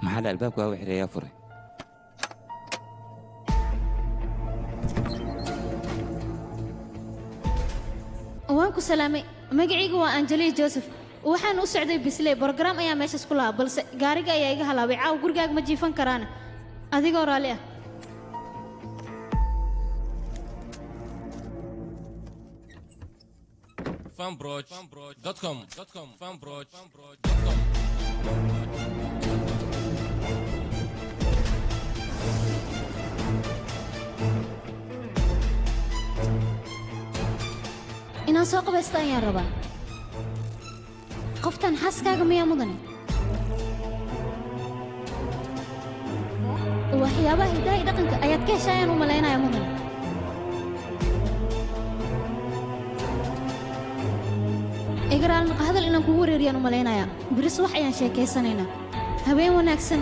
maxaa albaabka waa xirayaa furay waan ku salaamay magacaygu waa Anjali Joseph waxaan u socday Bisley program ayaa meeshaas ku lahaa balse gaariga ayaa iga halaabay caaw gurigaaga ma jiifan karaan adigoo raali ah fanbroch.com inaan soo qabaysta ayaan rabaa qoftan xaaskaaga miyaa mudane waxyaabaha hidaha iyo dhaqanka ayaad ka heshaayaan u malaynaya mudane iga raali naqa hadal inaan kugu wareeriyaan u malaynayaa biris wax ayaan sheekaysanaynaa habeen wanaagsan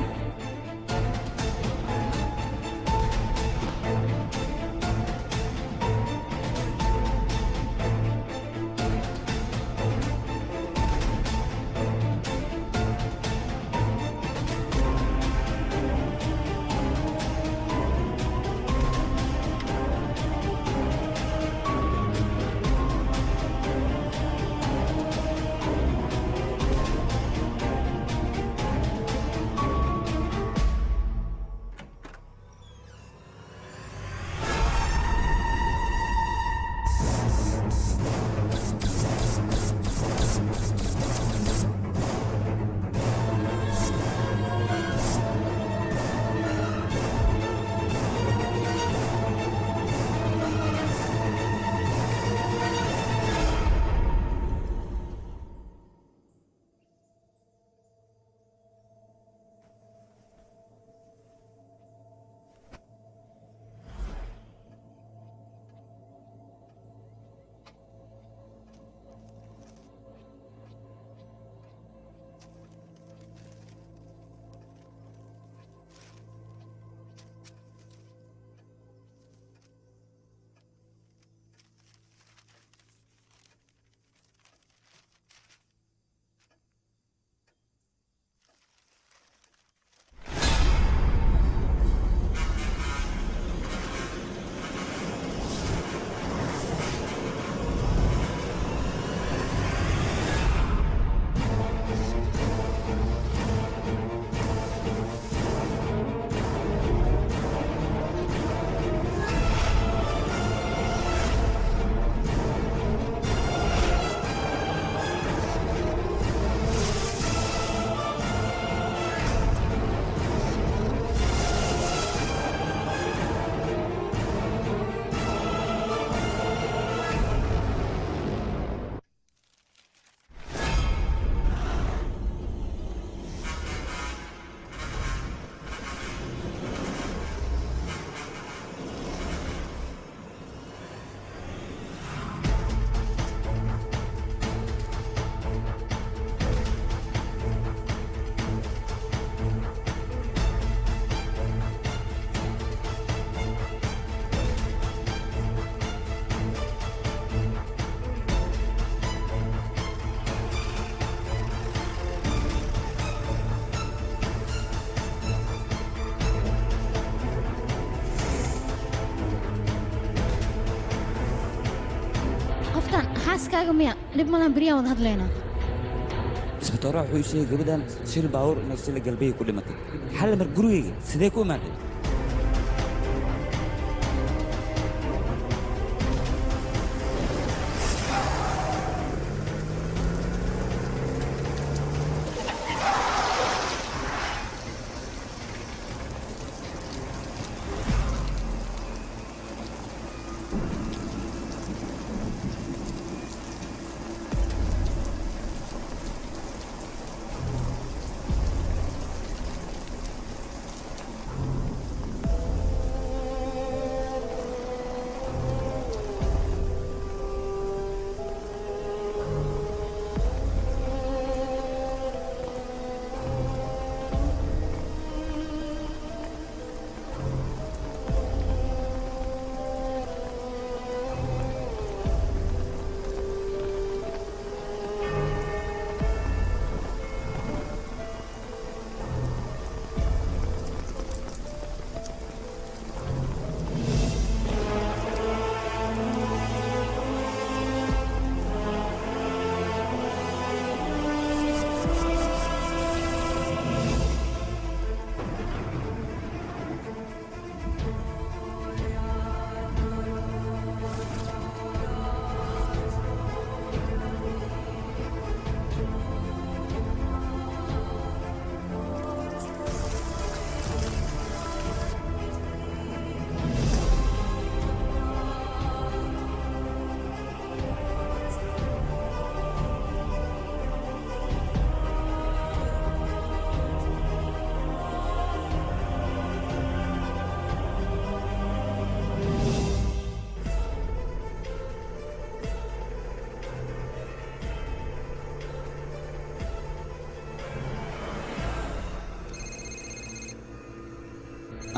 xaaskaaga miya dhib malan beriyaan wada hadlaynaa isbitooraha wuxuu ii sheegay gabadhan shil baawur inay sila galbeey ku dhimatay xal mar gurigayga sidee ku imaatay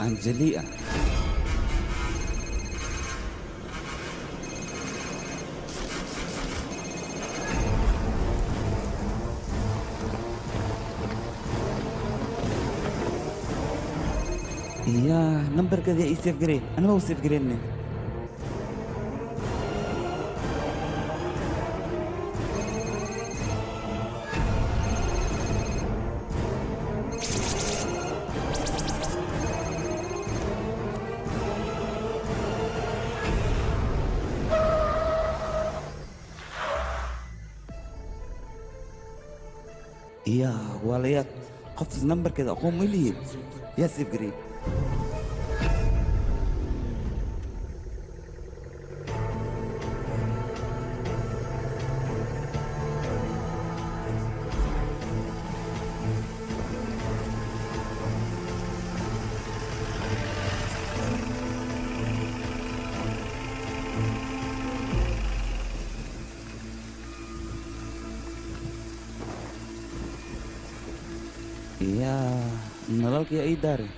Angelia. يا نمبر كذا يسيف جرين أنا ما وسيف جرين يا وليات قفز نمبر كذا أقوم مليين يا سيف جرين يا نلالك يا إداري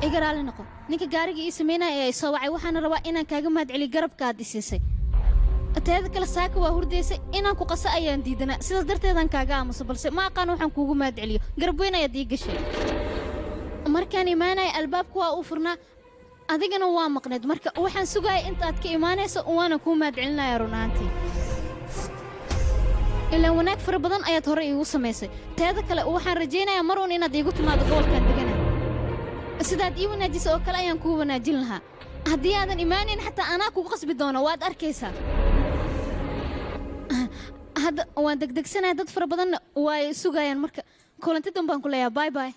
igaraali noqo ninka gaariga ii sameynaya ee soo wacay waxaan rabaa inaan kaaga mahadceliyo garabkaad dhisisay teeda kale saaka waa hurdaysay inaan ku qaso ayaan diidanaa sidaas darteedaan kaaga aamuso balse ma aqaan waxaan kuugu mahadceliyo garab weyn ayaad ii gashay markaan imaanaya albaabku waa uu furnaa adigana waa maqneed marka waxaan sugayay intaad ka imaanayso waana kuu mahadcelinaya run ahaantii ilaa wanaag fara badan ayaad hore iigu samaysay teeda kale waxaan rajaynayaa mar uun inaad iigu timaado gobolkan degana sidaad ii wanaajisa oo kale ayaan kuu wanaajin lahaa haddii aadan imaanayn xataa anaa kugu qasbi doono waad arkaysaa hadda waan degdegsanahay dad fara badanna way sugayaan marka kulanti danbaan ku leeyahay bye bye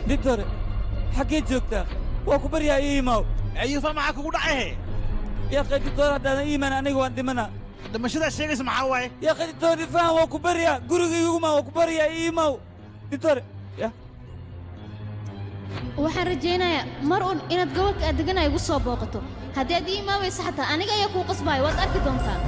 دكتور حكيت جوكتا واكو بريا ايماو ايوه معك ودعيه يا اخي دكتور هذا ايمان انا وانت منا لما شذا الشيء اسمه حواي يا اخي دكتور فاهم واكو بريا غورغي يوما واكو بريا ايماو دكتور يا waxaan rajaynayaa mar uun inaad gobolka aad degan ay ugu soo booqato haddii aad ii imaamaysa xataa aniga ayaa kuu qasbaya waad arki doontaa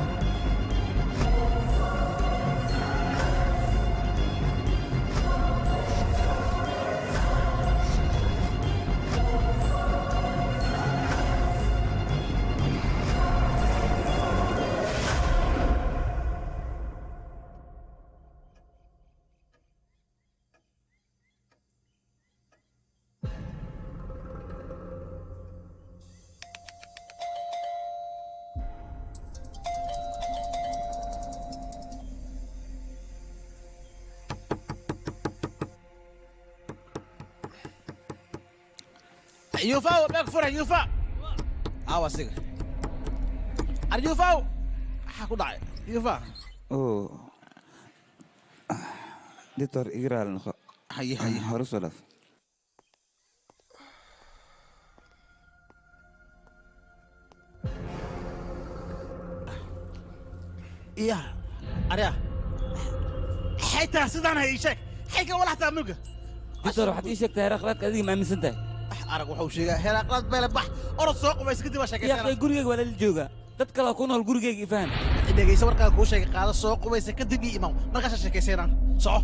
يوفا باك فرح يوفا واسيق يوفا حكو داعي يوفا اوه دكتور اقرا لنا هي هرس ولا يا اريا حيتا سيدان هي شيك حيك ولا حتى ملقه دكتور حتى شيك تهرق راتك هذه ما مسنتها arag wuxuu sheegaa heeraaqlaad beel bax orod soo qubays kadib waa sheekaysan yaa qey gurigeyga wala la jooga dad kale ku nool gurigeyga ifaan dhageysa warkaa kuu sheegay qaado soo qubays kadib ii imaw markaas sheekaysanaan soco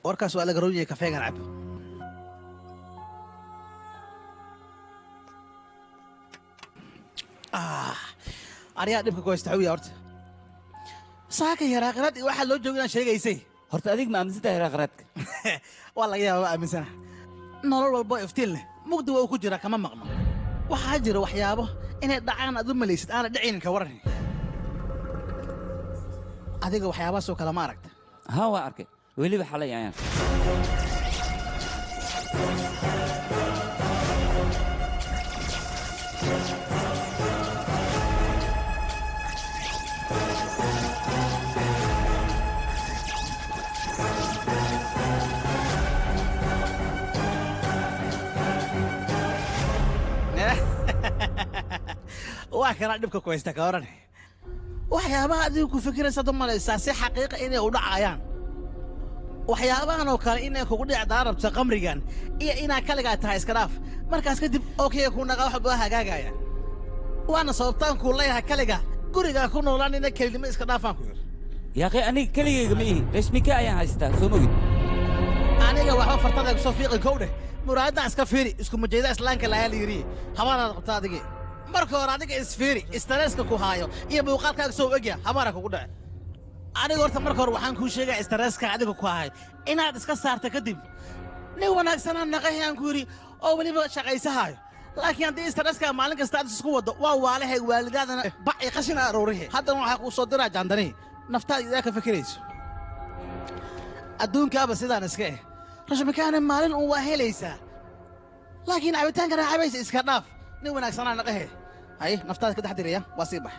warkaas waa laga roonyahay kafeegan cab ariyaa dhibka ku haysta xawiya horta saaka yaraaqraad iyo waxaa loo jooga inaan sheegaysay horta adig ma aaminsantahay yaraaqraadka waa laga yaaba waa aaminsana nolol walbo iftiin leh mugdi waa uu ku jira kama maqno waxaa jira waxyaabo inay dhacaan aad u malaysid aana dhicaynin ka waran adiga waxyaabahaasoo kale ma aragta haa waa arkay weliba xalay ayaan waa kana dhibka ku haysta ka waran waxyaabaha adigu ku fikiraysa dumalaysaa si xaqiiqa inay u dhacayaan waxyaabahan oo kale inay kugu dhicdaa rabta qamrigan iyo inaa kaligaa tahay iska dhaaf markaas kadib okey ku naqa wax baa hagaagaya waana sababtaan ku leeyahay kaliga guriga ku noolaan ina kelimo iska dhaafaan ku yir yaaqay aniga kaligayga ma ihi rashmika ayaan haystaa soo mogid aniga waxba fartada ku soo fiiqi kowdhe muraayada iska fiiri isku mujeeda islaanka la yiri habaana qabta adiga marka hore adiga isfiiri stresska ku haayo iyo muuqaalkaaga soo egya habaana kugu dhace aniga horta marka hore waxaan kuu sheegaa stresska adiga ku haayo inaad iska saarta kadib nin wanaagsanaan naqayaan ku yiri oo weliba shaqaysahaayo laakiin haddii stresska maalin kasta aad isku wado waa waalahay waalidaadana baci qashina aroorihi haddana waxaa kuu soo diraa jandani naftaada idaa ka fikirayso adduunkaaba sidaan iska eh rashmikaana maalin uun waa helaysaa laakiin cabitaanka raacabaysa iska dhaaf nin wanaagsanaa naqahe hay naftaada ka dhex diraya waa sii bax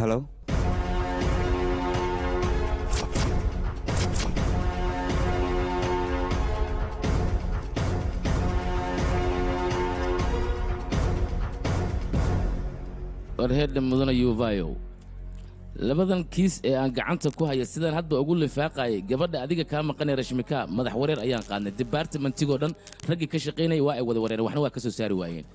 halo warheedha mudana yuvayo labadan kiis ee aan gacanta ku haya sidaan hadda ugu lifaaqayay gabadha adiga kaa maqanay rashmika madax wareer ayaan qaadnay departmentigoo dhan raggii ka shaqaynaya waa ay wada wareereen waxna waa ka soo saari waayeen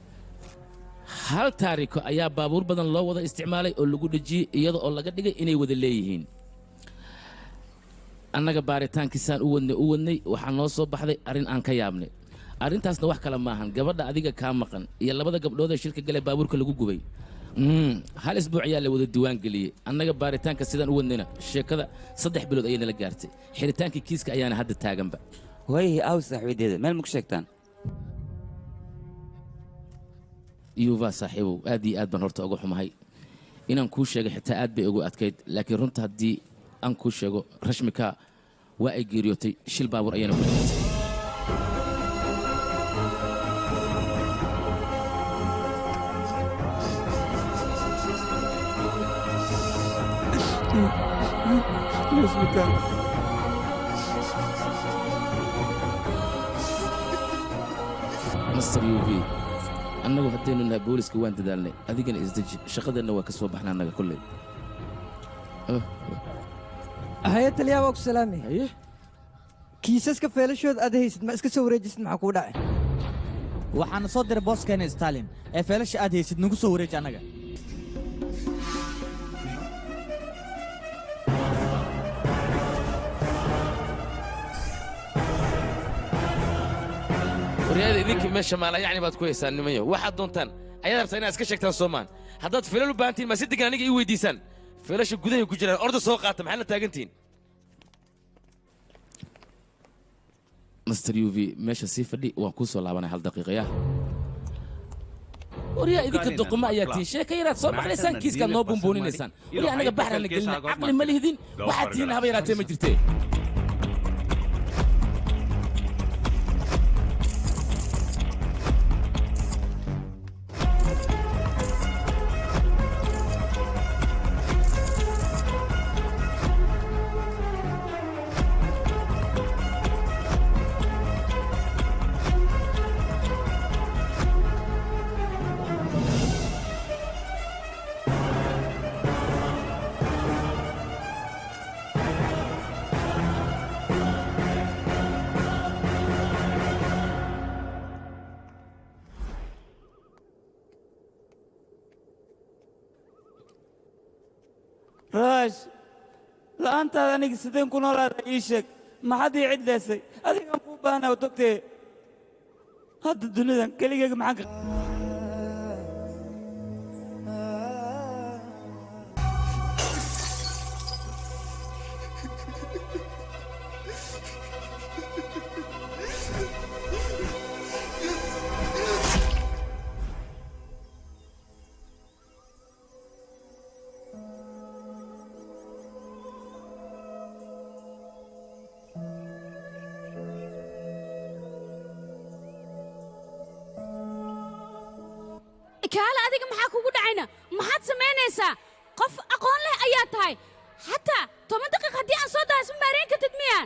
hal taariko ayaa baabuur badan loo wada isticmaalay oo lagu dhejiyey iyada oo laga dhigay inay wada leeyihiin annaga baaritaankiisaan u wadnay waxaa noo soo baxday arrin aan ka yaabnay arrintaasna wax kale maahan gabadha adiga kaa maqan iyo labada gabdhood ee shilka gale baabuurka lagu gubay hal isbuuc ayaa la wada diiwaan geliyey annaga baaritaanka sidaan u wadnayna sheekada 3 bilood ayay nala gaartay xiritaankii kiiska ayaana hadda taaganba waayahay aaw saaxiibadeeda meel ma ku sheegtaan yuva saaxiibow aad iyo aad baan horta uga xumahay inaan kuu sheegay xitaa aad bay ugu adkayd laakiin runta haddii aan kuu sheego rashmika waa ay geeriyootay shil baabuur ayaana ku dhimatay master uv annagu haddaynu nahay booliska waan dadaalnay adigana isdeji shaqadeenna waa ka soo baxna annaga kolley haye taliyaa waa ku salaami kiisaska feelashooda aad haysid ma iska soo wareejisid maxaa kuu dhacay waxaana soo diray booskeena stalin ee feelasha aad haysid nagu soo wareeji annaga waryaada idinkii meesha maala yacni baad ku haysaan nimanyo waxaad doontaan ayaad rabtaa inaad iska sheegtaan soomaan haddaad filal u baahantihin maa si degan aniga ii weydiisaan filasha gudahay ku jiraan orda soo qaata maxaad la taagantihin master uv meesha sii fadhi waan kuu soo laabanay hal daqiiqaya waryaa idinka doqoma ayaa tihiin sheeka yaraad soo baxlaysaan kiiskaad noo bumbuuninaysaan waryaa anaga baxraan la gelina caqli ma lihdin waxaad tihiin haba yaraatee ma jirtee raash la'aantaada aniga sideen ku noolaada ii sheeg maxaad ii cidlaysay adigaan kuu baahnaa dogtee hadda dunidan keligeyga maxaan ka kaala adiga maxaa kugu dhacayna maxaad samaynaysaa qof aqoon leh ayaa tahay xataa 10 daqiiq haddii aan soo dahay isma maarayn kartid miya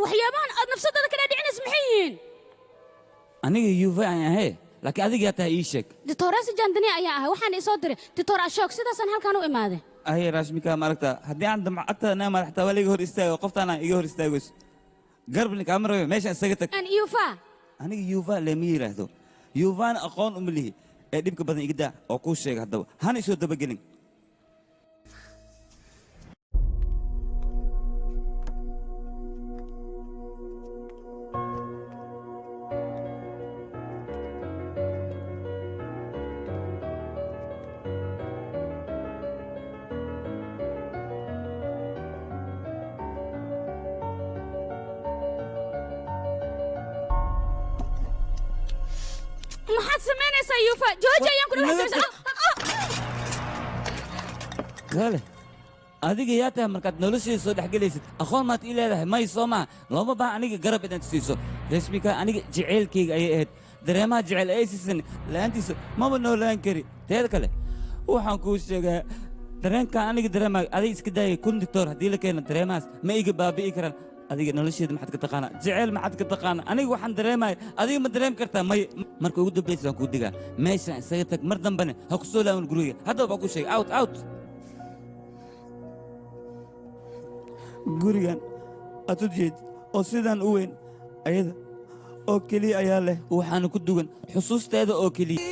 waxyaabahan aad nafsadada kala dhicinaysa maxay yihiin aniga yuva aan ahay laakiin adiga yaa tahay ii sheeg ditoorasi jandani ayaa ahay waxaan isoo diray ditoor ashoog sidaasaan halkaan u imaaday ahay raashmika maaragta haddii aan damco agtada naa madaxtaa waa liga hor istaago qoftaana iga hor istaagayso garbni kaama rabe meeshaan isaga tag aan yuva aniga yuva lema yidhaahdo yuvaana aqoon uma lihi ee dhibka badan iga daa oo kuu sheega haddaba hana isoo dabagelin maxaad samaynaysaa yuufa jooji ayaan kula gaale adiga yaa tahay markaad nolosheeda soo dhexgelaysid aqoon maad ii leedahay may soo maha looma baaha aniga garab inaad siiso rasmika aniga jeceylkayga ayay ahayd dareemaha jecel ay siisan la'aantiisa maba noolaan kari teeda kale waxaan kuu sheegaa dareenkaan aniga dareemaayo adiga iska daayay kun dictor haddii la keeno dareemahaas ma iga baabi'i karaan adiga nolosheeda maxaad ka taqaanaa jeceyl maxaad ka taqaanaa aniga waxaan dareemaya adiga ma dareemi kartaa may marka ugu dambaysa waan kuu digaa meeshaan isaga tag mar dambane ha ku soo laaban guriga haddaba baa ku sheegay out gurigan aad u jeed oo sidaan u weyn ayada oo keliya ayaa leh waxaana ku dugan xusuusteeda oo keliya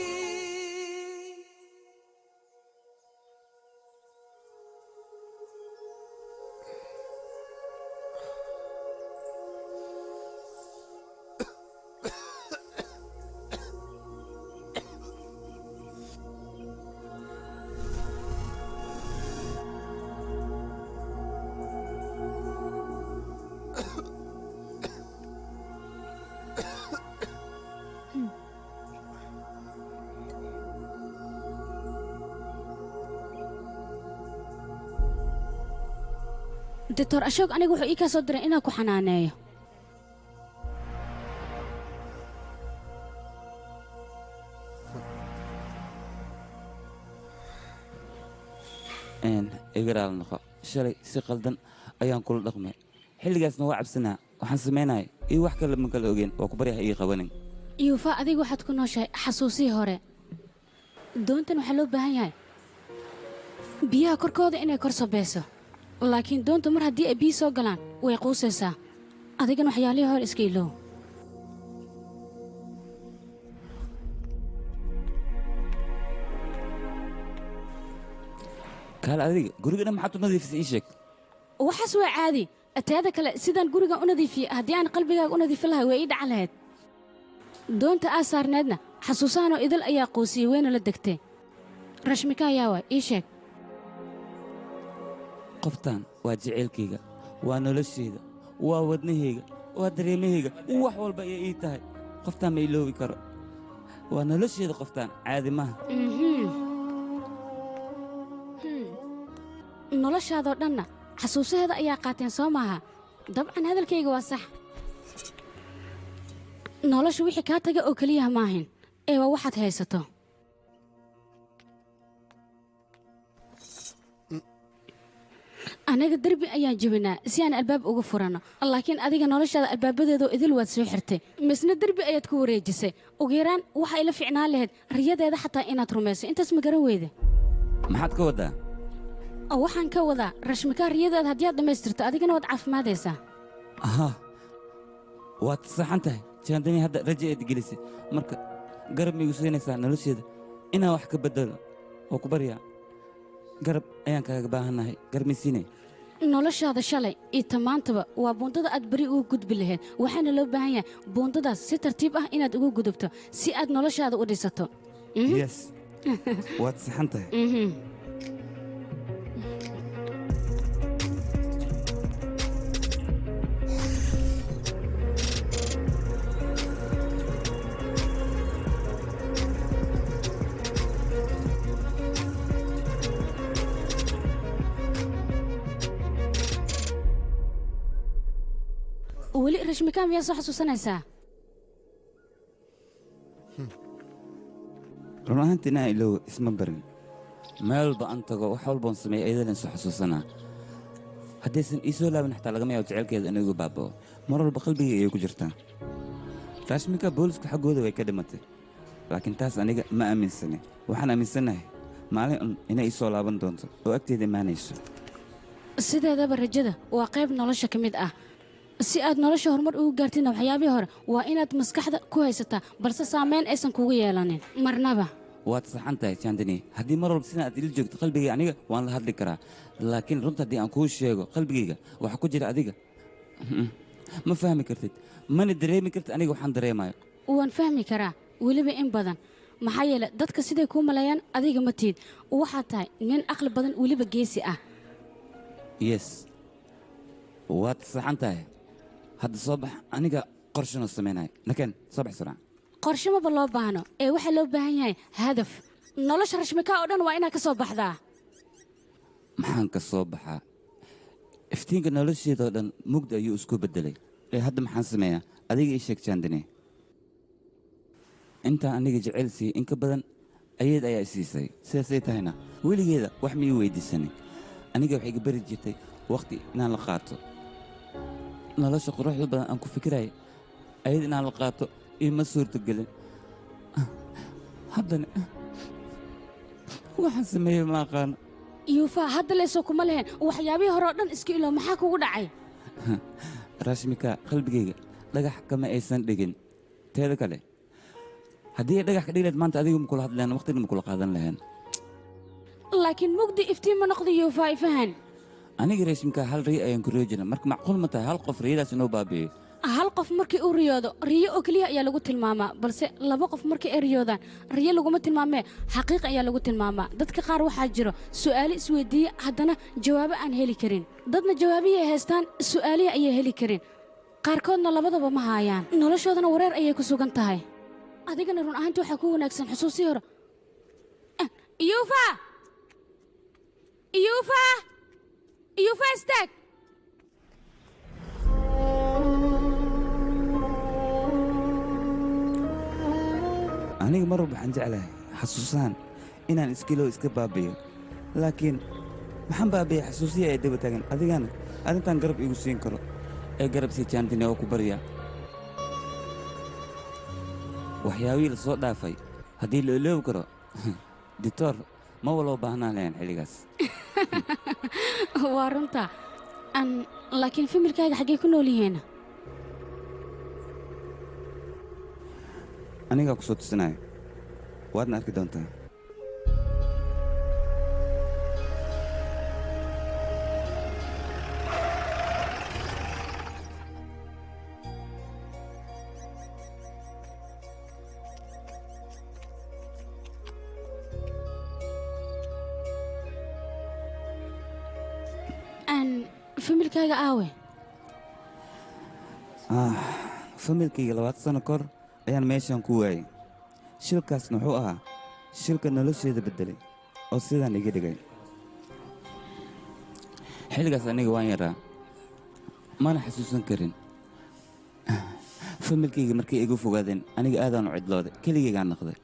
دكتور أشوق أنا أقول إيكا صدر إنا كحنانية igaraal noqo shalay si qaldan ayaan kula dhaqmay xilligaasna waa cabsanaa waxaan samaynahay iyo wax kale ma kala ogeen waa ku baryaha ii qabanin يوفا أديك واحد كنا شيء حسوسي هوري دونتن وحلو بهاي بيها كركودا إني كرسو بيسو لكن دونتو مر هدي أبي سو قلان ويقوسيسا أديك وحيالي هور إسكيلو kaal adiga gurigana maxaad u nadiifisay ii sheeg waxaas waa caadi ataada kale sidaan guriga u nadiifiye haddii aan qalbigaaga u nadiifin lahay way ii dhacan lahayd doonta aa saarneedna xasuusaanoo idil ayaa qoosiyey weyna la degtee rashmika ayaa waa ii sheeg qoftaan waa jeceylkayga waa noloshayda waa wadnahayga waa dareemahayga wax walba ayay ii tahay qoftaan ma iloobi karo waa noloshayda qoftaan caadi maaha noloshaadoo dhanna xasuusaheeda ayaa qaateen soo maaha dabcan hadalkayga waa sax nolosha wixii kaa taga oo keliyaha maahayn ee waa waxaad haysato anaga derbi ayaan jebinaa si aan albaab uga furanno laakiin adiga noloshaada albaabadeedoo idil waad soo xirtay misna derbi ayaad ku wareejisay ugu yaraan waxa ila ficnaan lahayd riyadeeda xataa inaad rumayso intaas ma garan weyde maxaad ka waddaa waxaan ka wadaa rashmikaa riyadeeda haddii aad dhammaystirto adigana waad caafimaadaysaa aha waad saxan tahay jaandani hadda raja eed gelisay marka garab maigu siinaysaa nolosheeda inaan wax ka beddelo oo ku baryaa garab ayaan kaaga baahannahay garab maysiinay noloshaada shalay iyo tamaantaba waa buundada aad beri uga gudbi lahayd waxaana loo baahan yahay buundadaas si tartiib ah inaad uga gudubto si aad noloshaada u dhisato yes waad saxan tahay weli rashmikaa miyaa soo xasuusanaysaa run ahaantii inaa ilow isma barin meel walba aan tago wax walboon sameeya ayadalan soo xasuusanaa haddaysan ii soo laabin xataa lagama yaabo jecelkeeda inagu baaba'o mar walba qalbigay ayay ku jirtaa rashmika boolisku xaggooda way ka dhimatay laakiin taas aniga ma aaminsani waxaan aaminsannahay maalin un inay ii soo laaban doonto oo agteeda imaanayso sideedaba rajada waa qayb nolosha ka mid ah si aad nolosha horumar ugu gaartidna waxyaabihii hore waa inaad maskaxda ku haysataa balse saamayn aysan kugu yeelanin marnaba waad saxan tahay jandani haddii mar walba sidaan aad ila joogto qalbigayga aniga waan la hadli karaa laakiin runta haddii aan kuu sheego qalbigayga waxa ku jira adiga ma fahmi kartid mana dareemi kartid aniga waxaan dareemayo waan fahmi karaa weliba in badan maxaa yeele dadka siday kuu maleeyaan adiga ma tiid waxaad tahay nin aqli badan weliba geesi ah yes waad saxan tahay hadda soo bax aniga qorshanoo samaynayo nakeen soo bax suraan qorshe maba loo baahno ee waxaa loo baahan yahay hadaf nolosha rashmikaa oo dhan waa inaad ka soo baxdaa maxaan ka soo baxaa iftiinka nolosheedoo dhan mugdi ayuu isku beddelay ee hadda maxaan sameeyaa adiga ii sheeg jaandine intaan aniga jecel siiyey in ka badan ayaed ayaa i siisay sidaasay tahayna weligeeda wax ma ii weydiisanin aniga waxay iga bari jirtay waqti inaan la qaato nolosha quruxda badan aan ku fikiraya ayad inaan la qaato ima suurtogelin haddana waxaan sameeyey ma aqaano yuufa hadda leesoo kuma lehen waxyaabihii hore oo dhan iska ilo maxaa kugu dhacay raashmika qalbigayga dhagax kama aysan dhigin teeda kale haddii ay dhagax ka dhigilayd maanta adigu ma kula hadleen waqtina ma kula qaadan lahayn laakiin mugdi iftiin ma noqdo yuufa ifahan aniga raashmika hal riyo ayaan ku riyo jirna marka macquul ma tahay hal qof riyadaas inoo baabi'iyo hal qof markii uu riyoodo riyo oo keliya ayaa lagu tilmaamaa balse laba qof markii ay riyoodaan riyo laguma tilmaamee xaqiiq ayaa lagu tilmaamaa dadka qaar waxaa jiro su'aalo isweydiiye haddana jawaabo aan heli karin dadna jawaabihii ay haystaan su'aalihii ayay heli karin qaarkoodna labadaba ma haayaan noloshoodana wareer ayay ku sugan tahay adigana run ahaantii waxaa ku wanaagsan xusuusii hore yuufa yuufa yuufa istaag aniga mar walba waxaan jeclahay xasuusaan inaan iskiloo iska baabiyo laakiin maxaan baabiya xasuusiya ay daba taagan adigana arrintan garab igu siin karo ee garab sii jaantine oo ku barya waxyaabihii la soo dhaafay haddii la oloobi karo dictor ma waloo baahnaan lahayn xilligaas waa runta laakiin familkaaga xaggee ku nool yihiin anigaa ku soo tusinayo waadna arki doontaa familkaaga aawe familkayga 20 sano kor ayaan meeshaan ku waayey shilkaasna wuxuu ahaa shilka nolosheeda beddelay oo sidaan iga dhigay xilligaas aniga waan yaraa mana xasuusan karin familkayga markay igu fogaadeen aniga aadaan u cidlooday keligaygaan naqday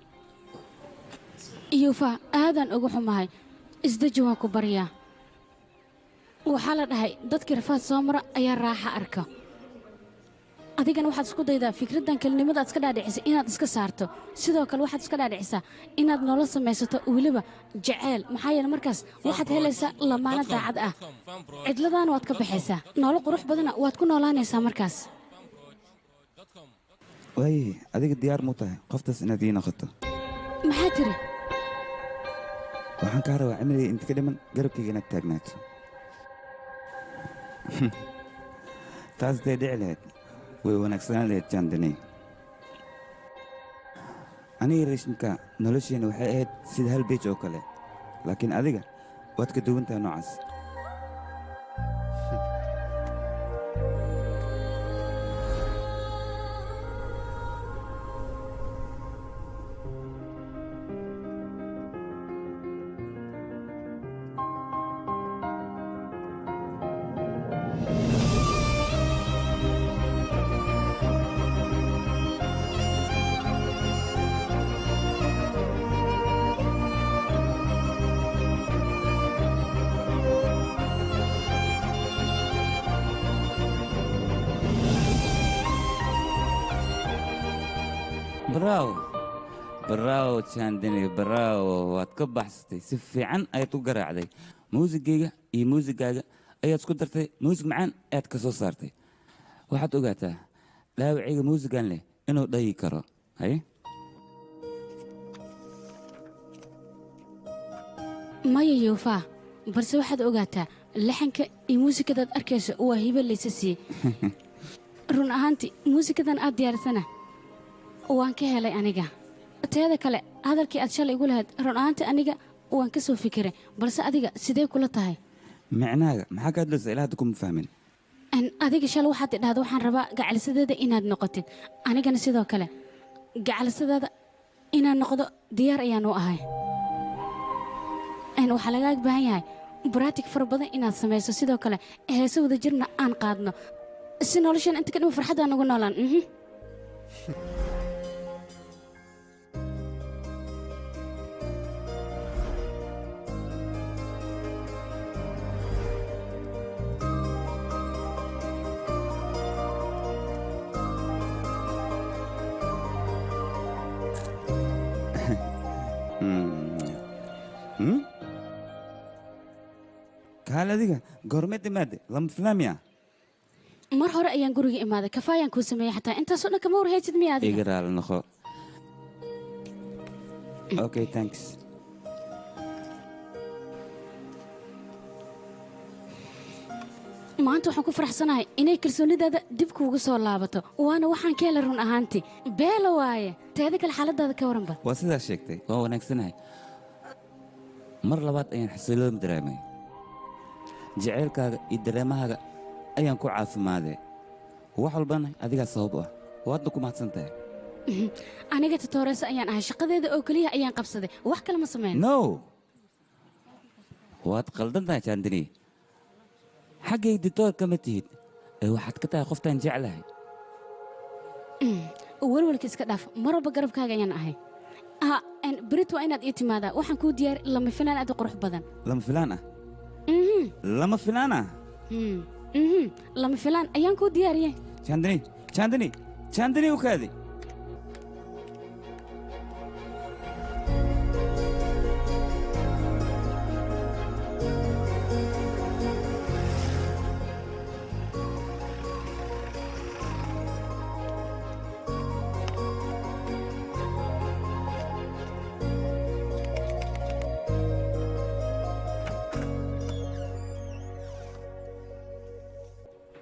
yuufa aadaan ugu xumahay isdeji waan ku baryaa waxaa la dhahay dadkii rafaad soo mara ayaa raaxa arka adigana waxaad isku daydaa fikraddan kelinimadaad iska dhaadhicisay inaad iska saarto sidoo kale waxaad iska dhaadhicisaa inaad nolol samaysato weliba jaceyl maxaa yeele markaas waxaad helaysaa lamaano daacad ah cidladaana waad ka baxaysaa nolol qurux badana waad ku noolaanaysaa markaas waaye adiga diyaar muu tahay qoftaas inaad ii noqoto maxaa tiri waxaan kaa rabaa cimriga inta ka dhiman garabkayga inaad taagnaato taas day dhici lahayd way wanaagsanaan lahayd jaandani aniga raashimka nolosheenna waxay ahayd sida hal beej oo kale laakiin adiga waad ka duwan tahay noocaas braawo jaandani braawo waad ka baxsatay si fiican ayaad u garaacday muusigayga iyo muusigaaga ayaad isku dartay muusig macaan ayaad ka soo saartay waxaad ogaataa dhaawacayga muusigan leh inuu dhayi karo haye maya yuufa balse waxaad ogaataa laxanka iyo muusikadaad arkayso waa hibo laysa siiyey run ahaantii muusikadan aad diyaarsana waan ka helay aniga teeda kale hadalkii aad shalay igu lahayd run ahaantii aniga waan ka soo fikiray balse adiga sidee kula tahay micnaaga maxaa ka hadlaysa ilaa hadda kuma fahmin adiga shalay waxaad idhahda waxaan rabaa gacalisadeeda inaad noqotid anigana sidoo kale gacalisadeeda inaan noqdo diyaar ayaan u ahay waxaa lagaaga baahan yahay baraatig fara badan inaad samayso sidoo kale heese wada jirna aan qaadno si noloshan inta ka dhima farxaddaa nagu noolaan kaale adiga goormeed imaade lama filaamiya mar hore ayaan guriga imaaday kafaayaan kuu sameeyey xataa intaasoo dhan kama warhaysid miya adiga iga raali noqo okay thanks maanta waxaan ku faraxsanahay inay kalsoonidaada dib kuugu soo laabato waana waxaan ka helay run ahaantii beela waaye teeda kale xaaladaada ka waranba waa sidaa sheegtay waa wanaagsanahay mar labaad ayaan xasiloon dareemay jaceylkaaga iyo dareemahaaga ayaan ku caafimaadee wax walbana adigaa sabab u ah waadna ku mahadsan tahay aniga tatooreysa ayaan ahay shaqadeeda oo keliya ayaan qabsaday wax kale ma samayn no waad qaldan tahay jaandini xaggay ditoor kama tihid ee waxaad ka tahay qoftaan jeclahay walwalka iska dhaaf mar walba garabkaaga ayaan ahay berit waa inaad ii timaadaa waxaan kuu diyaari lama filaan aad u qurux badan lama filaan ah lama filaan ah lama filaan ayaan kuu diyaariyey jaandini u kaadi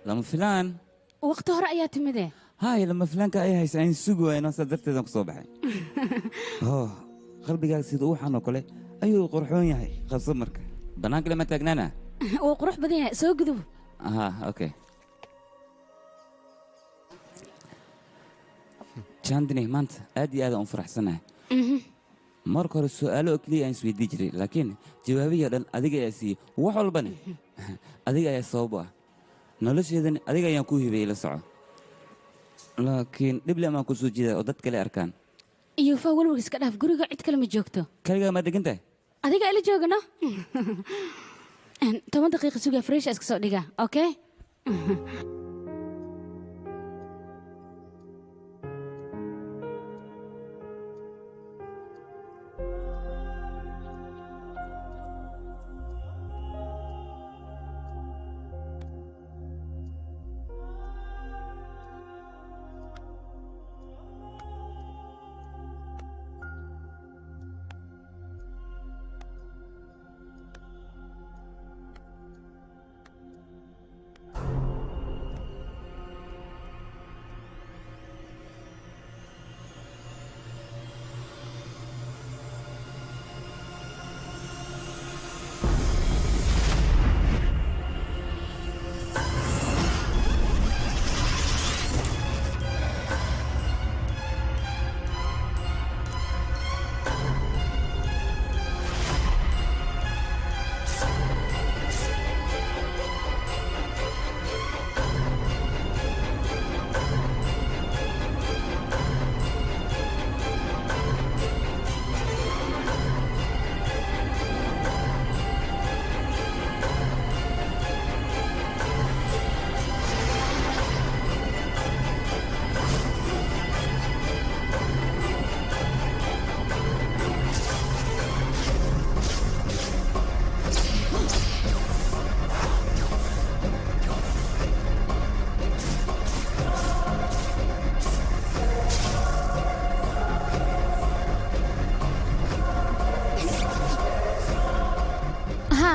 lama filaan waqti hore ayaa timidee haay lama filaanka ay haysa in sugi waayno saa darteedaan ku soo baxay qalbigaaga sida uxan oo kale ayuu qurxoon yahay qabso marka bannaanka lama taagnaana wuu qurux badan yahay soo gudub okay jaandini maanta aad iyo aad aan u faraxsanahay marka hore su'aalo oo keliya aan isweydii jiray laakiin jawaabihii o dhan adiga ayaa siiyey wax walbani adiga ayaa sabab u ah nolosheedani adiga ayaan kuu hibeeyey la soco laakiin dhible amaan ku soo jeedaa oo dad kale arkaan iyo faa walwalka iska dhaaf guriga cid kale ma joogto kaligaa maa degan tahay adiga ila joogano 10 daqiiqa sugaa freesha iska soo dhiga okay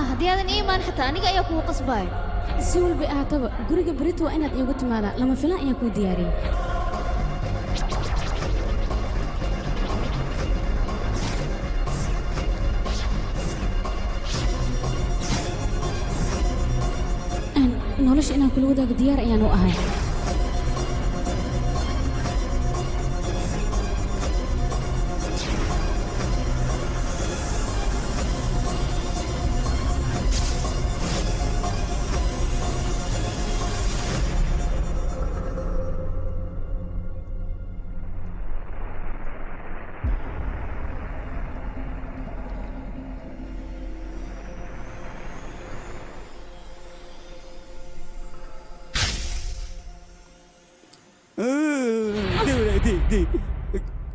haddii aadan ii imaan xataa aniga ayaa kugu qasbaaya si walba ahaataba guriga berito waa inaad iigu timaadaa lama filaan ayaan kuu diyaariyey nolosha inaan kula wadaago diyaar ayaan u ahay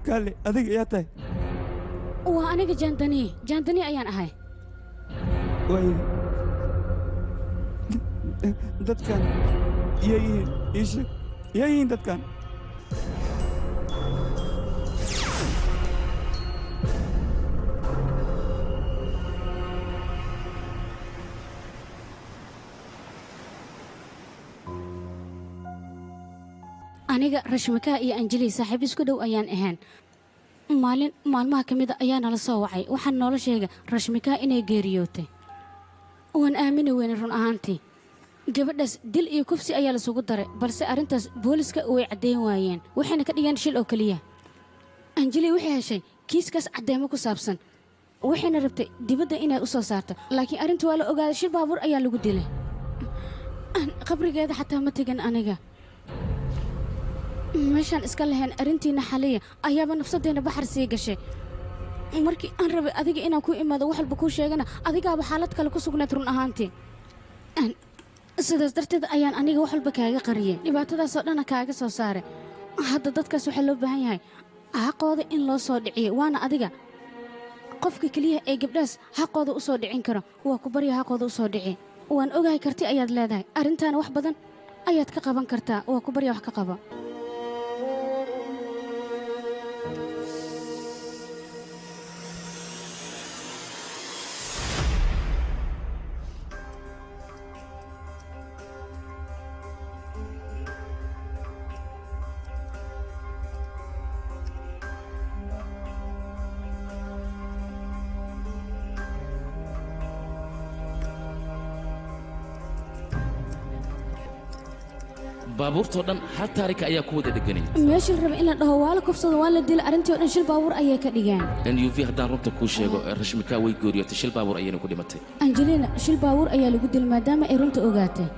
kaale adiga yaa tahay waa aniga jaandani ayaan ahay dadkan yayihiin ii sheeg yayihiin dadkan aniga rashmakaa iyo anjeli saaxiib isku dhow ayaan ahaan maalin maalmaha ka mida ayaa nala soo wacay waxaan noola sheega rashmakaa inay geeriyootay waan aamini weyne run ahaantii gabadhaas dil iyo kufsi ayaa lasugu daray balse arrintaas booliska way caddayn waayeen waxayna ka dhigeen shil oo keliya anjeli waxay heshay kiiskaas caddeemo ku saabsan waxayna rabtay dibadda inay u soo saarto laakiin arrinta waa la ogaaday shil baabuur ayaa lagu dilay qabrigeeda xataa ma tegan aniga meeshaan iska lahayn arrintiina xaliya ayaaba nafsadeenna baxar sii gashay markii aan rabay adiga inaan ku imaado wax walba kuu sheegana adigaaba xaalad kale ku sugnayd run ahaantii sidaas darteed ayaan aniga wax walba kaaga qariyey dhibaatadaasoo dhanna kaaga soo saaray hadda dadkaas waxaa loo baahan yahay xaqooda in loo soo dhiciyo waana adiga qofka keliya ee gabdhaas xaqooda u soo dhicin karo waa ku barya xaqooda u soo dhici waan ogahay karti ayaad leedahay arrintaana wax badan ayaad ka qaban kartaa waa ku barya wax ka qaba baabuurtoo dhan hal taarika ayaa ku wada dheganay meeshii raba in la dhaho waa la kufsado waa la dila arrintii oo dhan shil baabuur ayay ka dhigeen nuv haddaan runta kuu sheego rashmikaa way gooriyootay shil baabuur ayayna ku dhimatay angelina shil baabuur ayaa lagu dilay maadaama ay runta ogaatay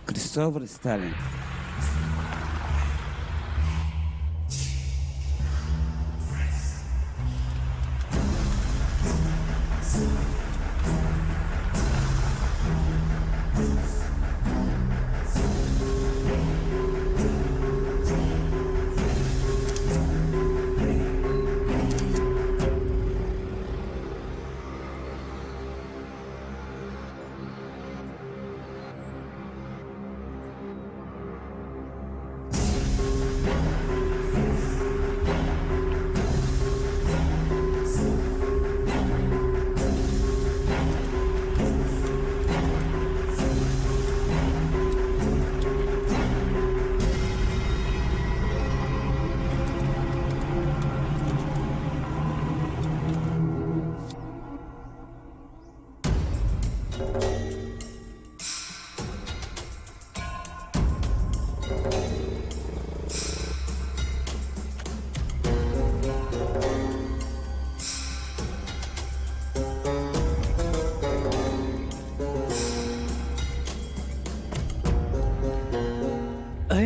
Christopher Stalin.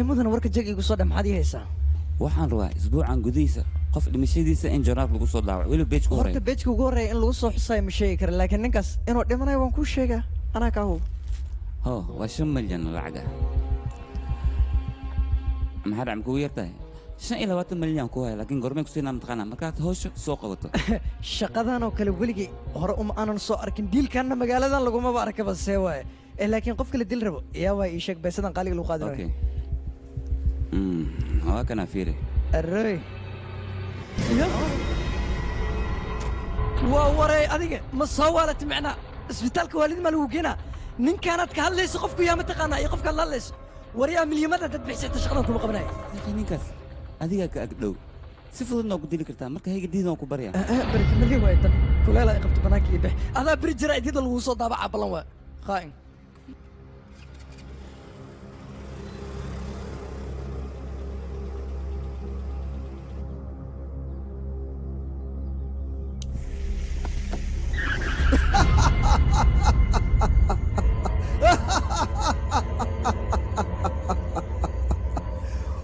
mudan warka jag igu soo dhamxad ii haysaa waxaan rabaa isbuucan gudihiisa qof dhimashadiisa in joornaal lagu soo daawaco weli beejka horta horeeya beejka ugu horreeya in lagu soo xusayo ma sheegi kara laakiin ninkaas inuu dhimanayo waan kuu sheegaa anaa kaa hub ho waa 5 milyan lacaga maxaa dhacam kugu yartahay 25 milyan ku haya laakiin goormeen ku siinaan taqaanaa markaad hawsha soo qabato shaqadan oo kale weligii hore uma aanan soo arkin diilkaanna magaaladan lagumaba arkaba see waaye laakiin qof kale dil rabo yaa waa ii sheeg baysadan qaaliga lagu qaadi waayo waa kana fiiri array waa waray adiga ma soo waalatay macnaa isbitaalka waalid ma lagu keenaa ninkaanaad ka hadlayso qofku yaa ma taqaanaa iyo qofkaad la hadlayso waryaa milyamada dad bixisata shaqadan kuma qabanaya ninkaas adigaa ka agdhow si fududna ku dili kartaa marka hayga diidan ku barya barka malii waay tan kuleela ay qabto banaanka iyo bix adaa beri jira idyada lagu soo daabacaa ballan waa qaa'in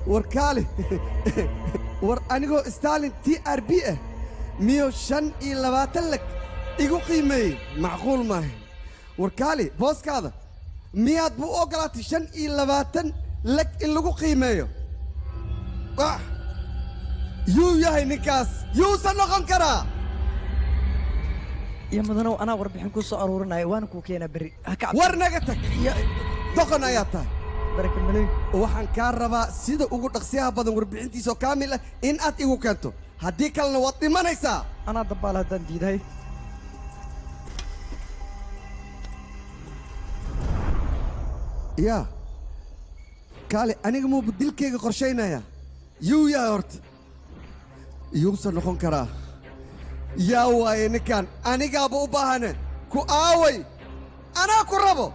war kaale war anigoo stalin TRB ah miyo 25 lag igu qiimeeyey macquul maaha warkaali booskaada miyaad buu ogolaatay 25 lag in lagu qiimeeyo yuu yahay ninkaas yuusan noqon karaa يا مدنو أنا وربحن كل صار ورنا وأنا كوكينا بري ورنقتك دقن آياتها برك المليون وحن كاربا سيدا وقول أقسيها بدن وربحنتي سو كاملة إن أت إيو كنتو هديك النوطي ما نيسا أنا دبالها دنديد هاي يا كالي أنا مو بديل كيغ قرشينا يا هورت يوصل نخون كراه يا وين كان أنا قابو باهنة كو آوي أنا كربو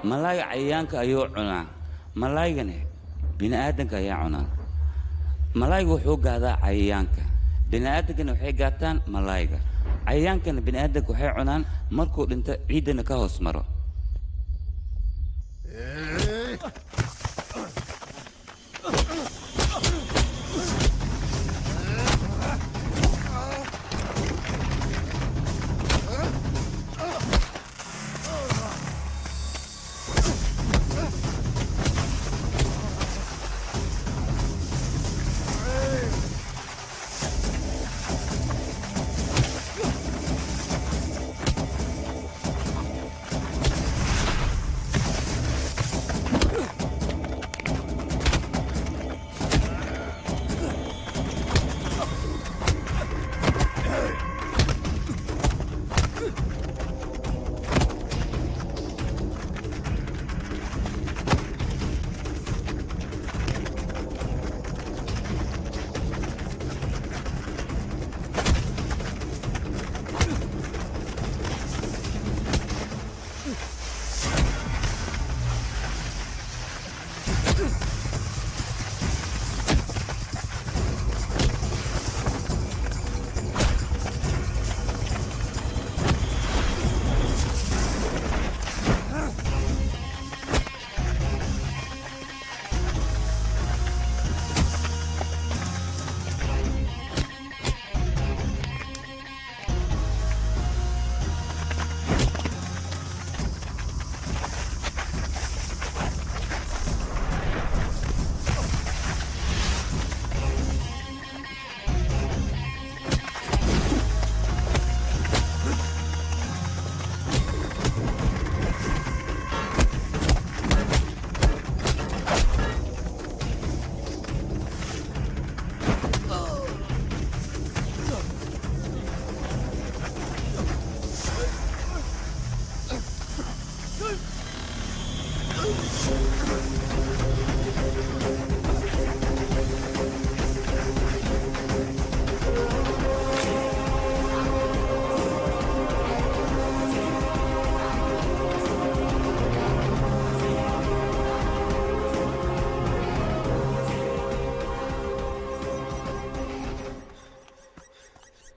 ملاي عيانك أيو عنا ملاي جنه بني آدمك أيا عنا ملاي وحوق هذا عيانك بني آدمك إنه حيقاتان ملاي عيانك إنه بني آدمك وحي عنان مركو أنت عيدنا كهوس مرة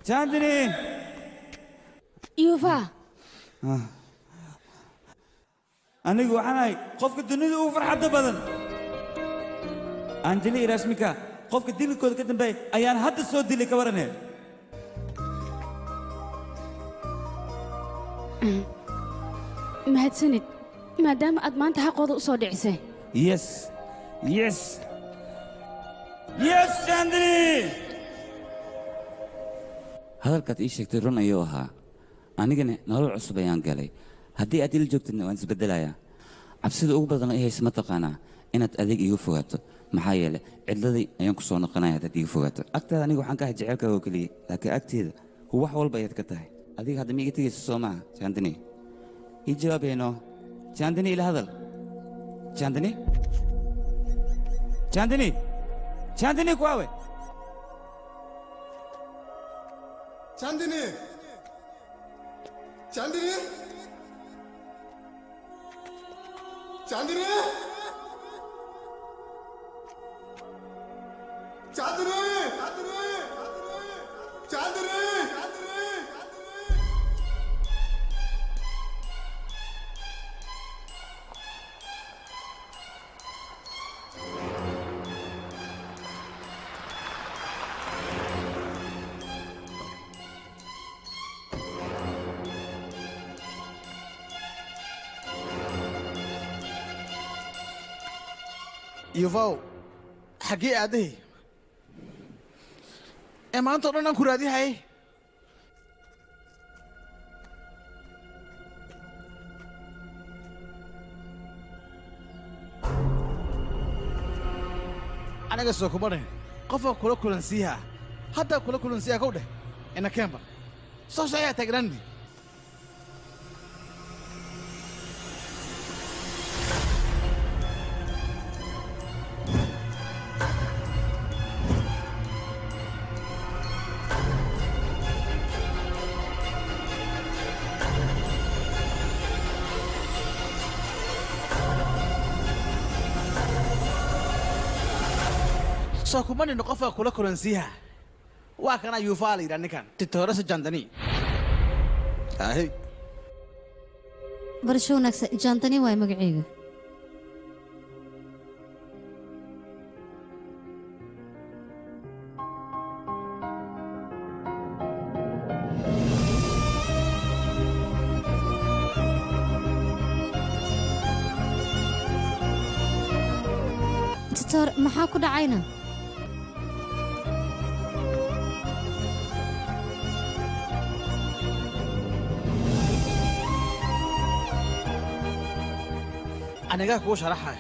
Chandni! Yuva! anigu waxaan ahay qofka dunida ugu farxadda badan anjeli rashmika qofka dilkooda ka dambeeyay ayaan hadda soo dilay ka waranay mahadsanid maadaama aad maanta xaqooda u soo dhicisay yes yes yes Chandni hadalkaad ii sheegtay run ayuu ahaa anigana nolol cusub ayaan galay haddii aad ila joogtidna waan isbeddelayaa cabsida ugu badan ay haysa ma taqaanaa inaad adeeg iigu fogaato maxaa yeelay cidladii ayaan ku soo noqonaya haddaad iigu fogaato agtaada aniga waxaan ka ahay jaceylkaaga oo keliya laakiin agteeda wax walba ayaad ka tahay adiga hadda miiga tegaysa soo maaha jandini ii jawaabeeno jandini ila hadal jandini jandini jandini kuwaawe Chandini! Chandini! Chandini! Chandini! Chandini! Chandini! yuvow xaggee aadahay ee maanta o dhan aan ku raadihay aniga soo kuma dhahin qofka kula kulansiiha haddaa kula kulansiiha kow dheh ina kemba soo ayaa taagnaani soo kuma dhino qofka kula kulansiiha waa kana yuufaa la yidhaha ninkan titoorasa jandani ahay barasho wanaagsan jandani waay magacayga titoor maxaa ku dhacayna anigaa kuu sharaxaya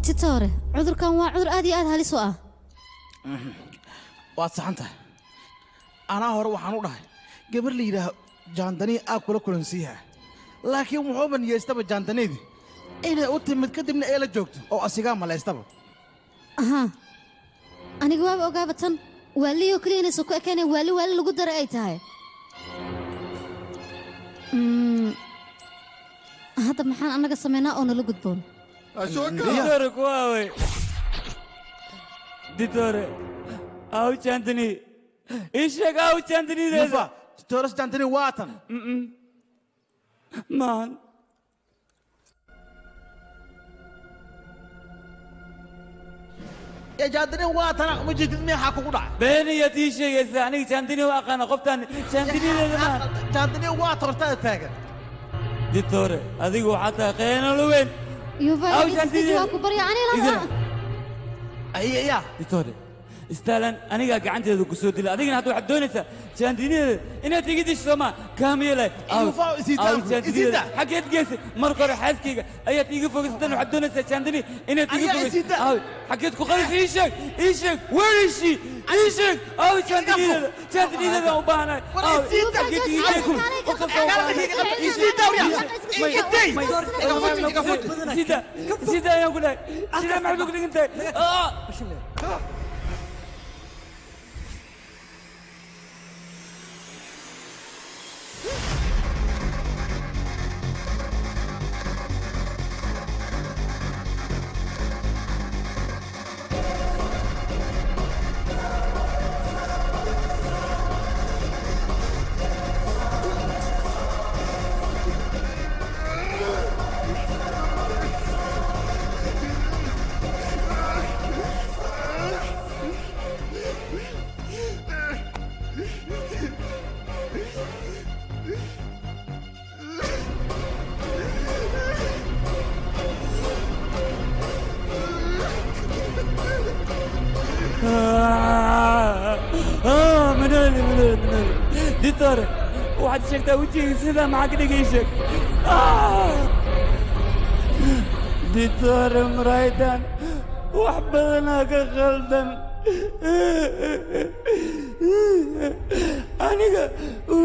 titoore cudurkan waa cudur aad iyo aad halis u ah waad saxan tahay anaa hore waxaan u dhahay gabar la yidhaaho jaandani aad kula kulansiiha laakiin wuxuuba niyeystaba jaandaniydii inay u timid kadibna ee la joogto oo asigaa malaystaba ahaa aniga waaba ogaaba tan waaliyoo keliya inaysan ku ekayneen waali lagu daray ay tahay hadda maxaan annaga samaynaa oo nala gudboon ditore kuwaawe ditore aw jandini ii sheeg aw jandinideeda titoras jandini waa tan maan يا جاندني واتنا مجد مي حقوق دع بين يا تيشي يا زاني جاندني واقنا قفتان جاندني زمان جاندني واتر تاجر دكتور اديكو حتى قينا لوين يوفا او جاندني واكو بري عني لا اي يا دكتور استاهلن انيغا غعنتيدا كسو ديلا اديغنا حد واحد دونيسا جاندني انا تيجيدش سوما كاميله يوفا اسيدا حكيت جيس مرقر حاسكيغا ايا تيجي فوق ستن واحد دونيسا جاندني انا تيجي فوق حكيت كو خلص ايشك وين ايشي ايشك او جاندني ده وبانا او حكيت سيدا سيدا يا غلاي سيدا ما بقول انت منالي دكتور waxaad sheegtaa wejigayga sidaa maxaa ka dhigay sheeg ditore muraydan wax badanaa ka khaldan aniga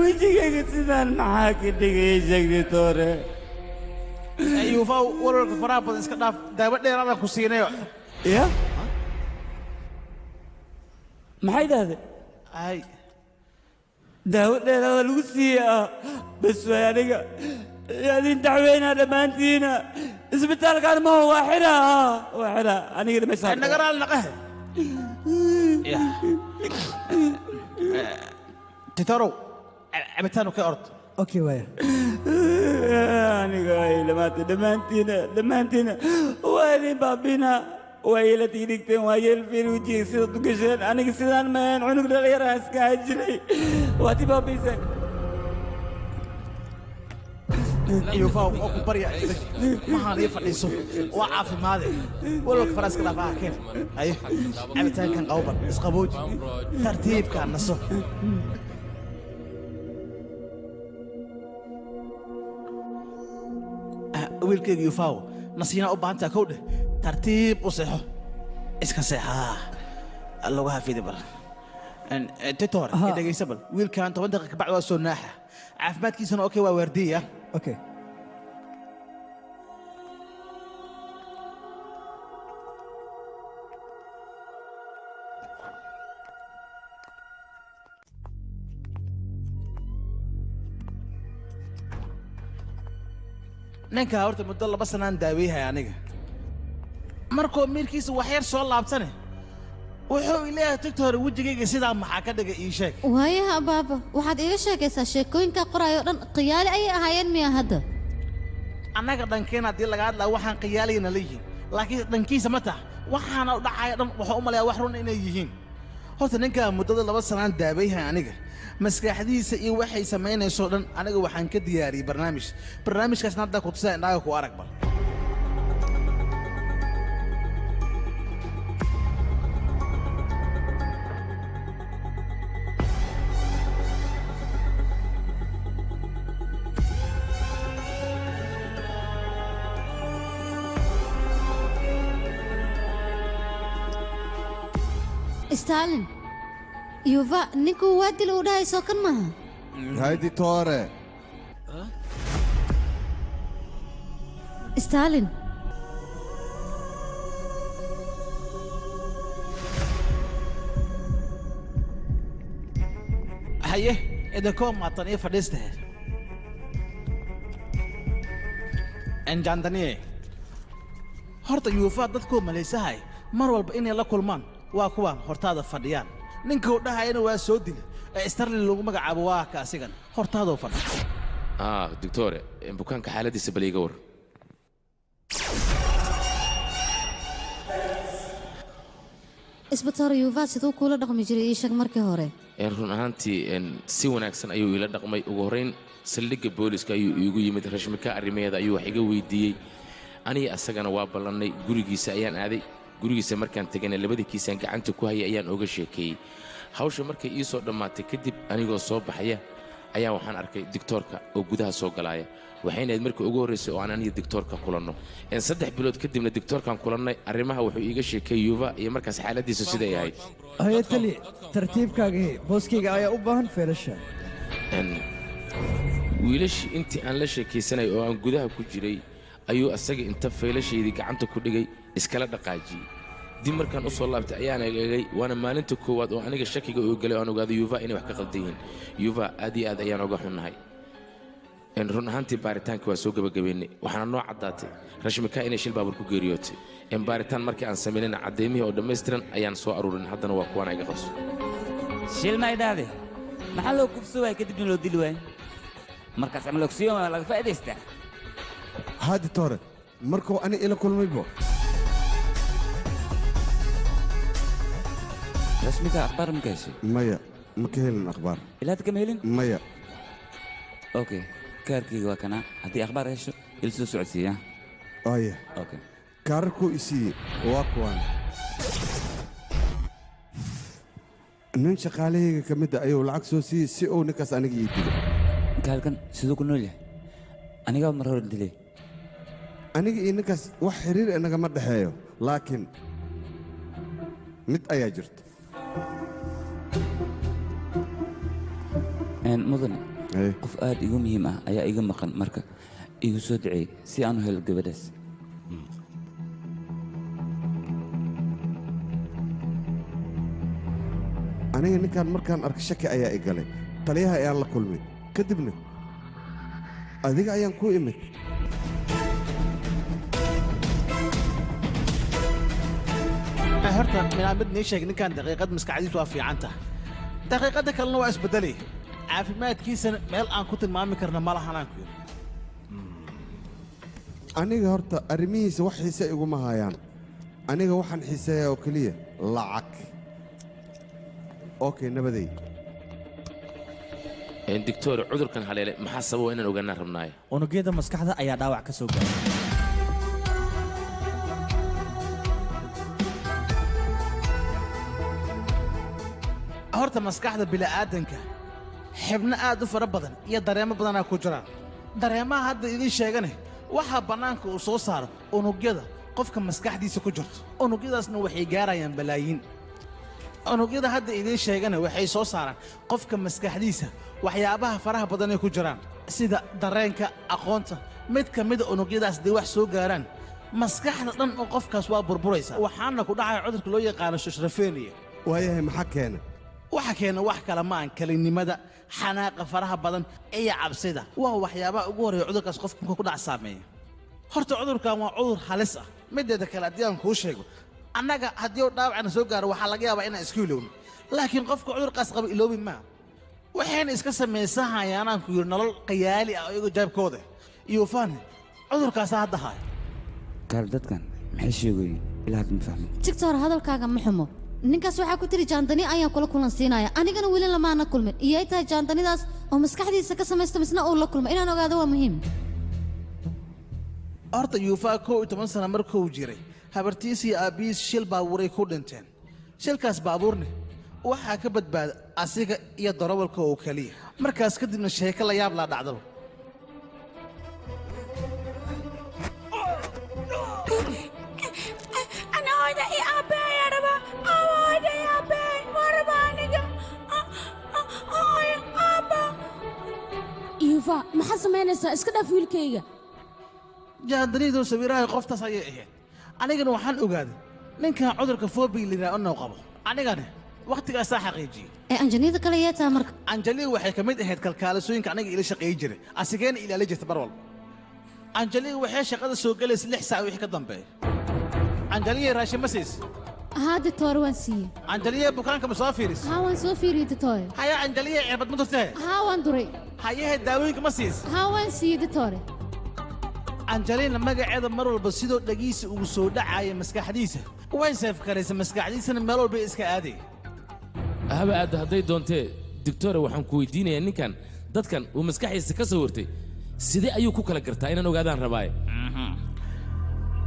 wejigayga sidaan maxaa ka dhigay sheeg ditore yuufaw walwalka faraha badan iska dhaaf daawo dheeraadaan ku siinayo ya maxay dhahday ay daawo dheeraada lagu siiyaa bas waay aniga yaadin dacweynaa dhammaantiina isbitaalkaan maho waa xidhaa aniga dhimashaa naga raali naqahe titorow cabitaanu ka orod okay waaya aniga ay dhammaantiina waa idin baabina waa yeelatii dhigteen waa yeel fiir wejiga sidaad u gasheen aniga sidaan mahayn cunug dhalinyaraha iska hajiray waad i baabayseen yuufaw oo ku barya mahaan ii fadhiiso waa caafimaade walwalka faraha iska dhaaf keen ayo cabitaankan qawban isqabooji tartiibkaa naso wiilkayga yuufaw nasiinaa u baahantaa kow dheh tartiib u seexo iska seexaa lugaha fidi bal titor dhegaysa bal wiilkan 10 daqiiqa kabacdi waa soo naaxa caafimaadkiisana okay waa waardiya okay ninka horta muddo 2 sanaan daaweeyay aniga markuu miirkiisa wax yar soo laabtane wuxuu ilaahay tagto hore wejigayga sidaa maxaa ka dhigay ii sheeg waayaha baaba waxaad iiga sheekaysaa sheekooyinka qoraayo dhan qiyaali ayay ahaayeen miya hadda annaga dhankeena haddii laga hadlaa waxaan qiyaalayna la yihiin laakiin dhankiisa ma taha waxaana u dhacaya dhan wuxuu u malayaa wax run inay yihiin horta ninkaa muddada 2 sanaan daaweeyay aniga maskaxdiisa iyo waxay samaynayso dhan aniga waxaan ka diyaariyey barnaamijkaasna hadda ku tusaa indhaaga ku arag bal stalin yuva ninkuu waa dila u dhahayso kan maaha haydi toore stalin haye idinkoo maatan ii fadhiistahe enjandaniye horta yuufa dadkuu malaysahay mar walba inay la kulmaan waa kuwaan hortaada fadhiyaan ninkuu dhahayana waa soo dila ee starlin lagu magacaabo waa ka asigan hortaadoo fadhiya doctore bukaanka xaaladiisa bal iiga war isbitaal yuva siduu kuula dhaqmi jiray ii sheeg markii hore run ahaantii si wanaagsan ayuu ila dhaqmay ugu horrayn saldhigga booliska ayuu iigu yimid rashmika arrimaheeda ayuu wax iga weydiiyey aniga asagana waa ballannay gurigiisa ayaan aaday gurigiisa markaan tegana labadii kiisaan gacanta ku hayay ayaan oga sheekeeyey hawsha markay ii soo dhammaatay kadib anigoo soo baxaya ayaan waxaan arkay digtoorka oo gudaha soo galaaya waxayna ahayd markii ugu horraysay oo aan aniga digtoorka kulanno 3 bilood kadibna digtoorkaan kulannay arrimaha wuxuu iiga sheekeeyey yuva iyo markaas xaaladiisu siday ahayd haye tali tartiibkaagii booskayga ayaa u baahan feelasha wiilashii intii aan la sheekaysanay oo aan gudaha ku jiray ayuu asaga inta faylashaydii gacanta ku dhigay iskala dhaqaajiyey dib markaan u soo laabtay ayaan eegay waana maalinta koowaad oo aniga shakiga uu galay oo aan ogaaday yuva inay wax ka qaldan yihiin yuva aad iyo aad ayaan oga xunnahay run ahaantii baaritaanka waa soo gebagabeynay waxaana noo caddaatay rashmika inay shil baabur ku geeriyootay baaritaan markii aan samaynayna caddaymihii oo dhammaystiran ayaan soo aruurin haddana waa kuwana iga qabso shil ma idhaahde maxaa loo kufso waay kadibna loo dili waay markaas ama logsiyo laga faa'idaystaa haadi toore markuu ani ila kulmaybo rasmiga akhbaar ma ka heshay maya ma ka helin akhbaar ilaa hadda kama helin maya okay kaarkayga waa kana haddii akhbaar hesho ila soo socodsiiya aya okay kaararkuu isiiye waa kuwaan nin shaqaalahayga ka mid a ayuu lacag soo siiyey si uu ninkaas aniga ii dilo gaalkan siduu ku nool yahay anigaa mar hore dilay aniga iyo ninkaas wax xiriir inagama dhexeeyo laakiin mid ayaa jirta mudane qof aad igu muhiim ah ayaa iga maqan marka igu soo duceey si aan u helo gabadhaas aniga ninkaan markaan arka shaki ayaa i galay taliyaha ayaan la kulmay kadibna adiga ayaan ku imid horta minaamid nii sheeg ninkan daqiiqad maskaxdiisu waa fiican tahay daqiiqadda kalena waa isbeddelay caafimaadkiisana meel aan ku tilmaami karna ma lahanaan ku yidhi aniga horta arrimihiisa wax xiise iguma hayaan aniga waxaan xiiseeyaa oo keliya lacag okay nabaday doctor cudurkan haleele maxaa sababa inaan ogaanaan rabnaayo unugyada maskaxda ayaa dhaawac ka soo gaaray horta maskaxda bila'aadanka xibno aad u fara badan iyo dareemo badanaa ku jiraan dareemaha hadda idiin sheegane waxaa bannaanka uu soo saaro unugyada qofka maskaxdiisa ku jirto unugyadaasna waxay gaarayaan balaayiin unugyada hadda idiin sheegane waxay soo saaraan qofka maskaxdiisa waxyaabaha faraha badanay ku jiraan sida dareenka aqoonta mid ka mida unugyadaas day wax soo gaaraan maskaxda dhan oo qofkaas waa burburaysa waxaana ku dhacaya cudurka loo yaqaano shishrafeniya waayahay maxaa keena waxa keena wax kale ma aan kalinnimada xanaaqa faraha badan iyo cabsida waa waxyaabaha ugu horreeya cudurkaas qofka ku dhac saameeya horta cudurkan waa cudur halis ah mideeda kale haddii aan kuu sheego annaga haddii uu dhaawacna soo gaaro waxaa laga yaabaa inaan isku ilowno laakiin qofka cudurkaas qaba iloobi maa waxayna iska samaysanhayaan aan ku yidhi nolol qayaali ah oo iyagu jaabkooda iyo faan cudurkaasaa hadda haya gaal dadkan maxay sheegoyin ilaa hadda ma fahmin tigtor hadalkaaga ma xumo ninkaas waxaa ku tiri jaandani ayaan kula kulansiinaya anigana weli lamaana kulmin iyay tahay jaandanidaas oo maskaxdiisa ka samaysta misna uu la kulma inaan ogaado waa muhiim horta yuufaa 11 sano markuu jiray habartiis iyo aabbihiis shil baabuuray ku dhinteen shilkaas baabuurne waxaa ka badbaada asiga iyo darawalka oo keliya markaas kadibna sheeko la yaab laa dhacdaba yuufa maxaad samaynaysaa iska dhaaf wiilkayga jaandanidu sawirahay qoftaas ayay ahayd anigana waxaan ogaaday ninkan cudurka fobi liraa inuu qabo anigana wakhtigaasaa xaqiijiyey ee anjaniida kale yee taa marka anjaliya waxay ka mid ahayd kalkaalasooyinka aniga ila shaqeey jiray asigeena ilaali jirta mar walba anjaliya waxay shaqada soo gelaysa 6 saac wixii ka dambeeya anjaliya raashin ma siis haa ditoore waan siiyey anjaliya bukaanka ma soo fiiris haa waan soo fiiriyey ditoore haya anjaliya cirbad ma turtee haa waan duray hayahe daawooyinka ma siis haa waan siiyey ditoore anjaliina magaceeda mar walba sidoo dhagiisa ugu soo dhacaaya maskaxdiisa way seefkaraysa maskaxdiisana meel walbay iska aaday haba aadda hadday doontee doctore waxaan ku weydiinayaa ninkan dadkan uu maskaxdiisa ka soo wartay sidee ayuu ku kala gartaa inaan ogaadaan rabaaye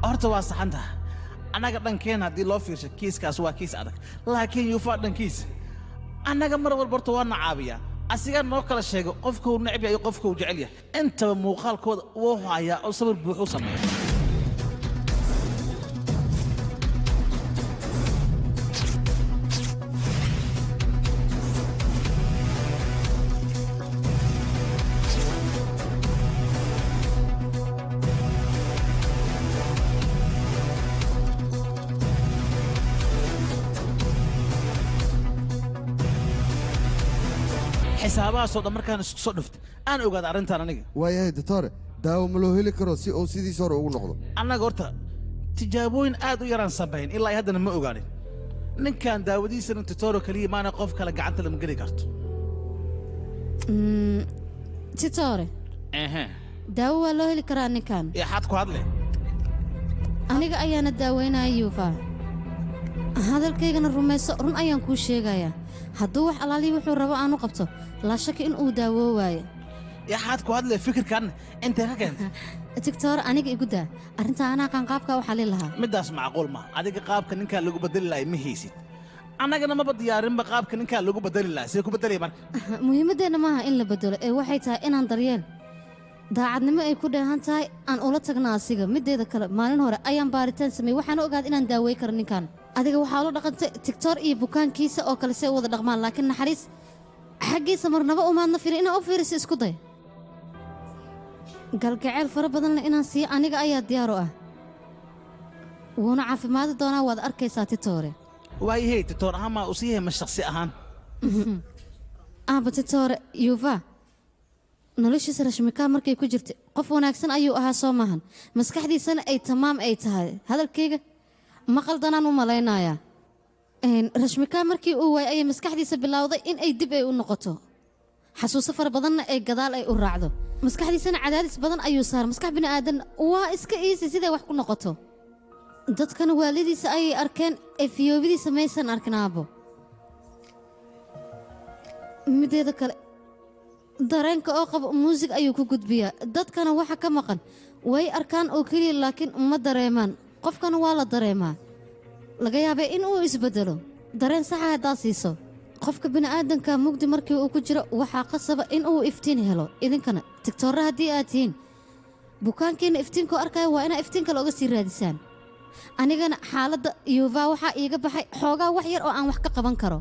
horta waa saxantaha annaga dhankeenna haddii loo fiirsho kiiskaas waa kiis adag laakiin yuufaa dhankiisa annaga mar walba horta waa na caabiyaa asigaa noo kala sheego qofkuu necb yahay iyo qofkuu jecel yahay intaba muuqaalkooda wuu hayaa oo sawir buuxu sameeya xisaabahaasoo dhan markaan isku soo dhuftay aan ogaada arrintan aniga waayahay doctore daawo ma loo heli karo si uu sidiis hore ugu noqdo annaga horta tijaabooyin aad u yaraan samayn ilaa ay haddana ma ogaanin ninkan daawadiisana titoro keliya maana qof kale gacanta lama geli karto titore daawo waa loo heli karaa ninkan yaxaad ku hadle aniga ayaana daaweynaya yuufa hadalkaygana rumayso run ayaan kuu sheegayaa hadduu wax alaalihi wuxuu rabo aanu qabto laa shaki in uu daawoo waayo yaxaad ku hadle fikirkan intee ka keentay tigtor aniga igu daa arrintaa anaa qaanqaabka waxaa li lahaa middaas macquul ma adiga qaabka ninkaa lagu bedeli lahay ma haysid annagana maba diyaarinba qaabka ninkaa lagu bedeli lahaa see ku bedelaya marka muhiimaddeenna maaha in la bedelo ee waxay tahay inaan daryeel daacadnimo ay ku dheehan tahay aan ula tagna asiga middeeda kale maalin hore ayaan baaritaan sameeyey waxaan ogaad inaan daawey karo ninkan adiga waxaa ula dhaqantay tigtor iyo bukaankiisa oo kale see u wada dhaqmaan laakiin naxariis xaggiisa marnaba umaadna firin inaan u fiiriso isku day galgaceel fara badanle inaan siiyo aniga ayaa diyaar u ah wuuna caafimaadi doonaa waad arkaysaa titoore waayahey titoor ahaan maa u siiyahay ma shakhsi ahaan aaba titoore yuva noloshiisa rashmikaa markay ku jirtay qof wanaagsan ayuu ahaa soo maahan maskaxdiisana ay tamaam ay tahay hadalkayga ma qaldanaan u malaynayaa rashmikaa markii uu waayay ayay maskaxdiisa bilowday in ay dib ay u noqoto xasuuso fara badanna ay gadaal ay u raacdo maskaxdiisana cadaadis badan ayuu saaray maskax bini'aadan waa iska iisi siday wax ku noqoto dadkana waalidiisa ayay arkeen ee fiyoobidiisa maysan arkin aabbo mideeda kale dareenka oo qabo muusig ayuu ku gudbiyaa dadkana waxa ka maqan way arkaan oo keliya laakiin ma dareemaan qofkana waa la dareemaa laga yaabay in uu isbeddelo dareen saxa haddaad siiso qofka bini'aadanka mugdi markii uu ku jiro waxaa qasaba in uu iftiin helo idinkana tigtoorre haddii aad tihiin bukaankiina iftiinkoo arkaya waa inaa iftiin kale oga sii raadisaan anigana xaaladda yuva waxaa iiga baxay xoogaa wax yar oo aan wax ka qaban karo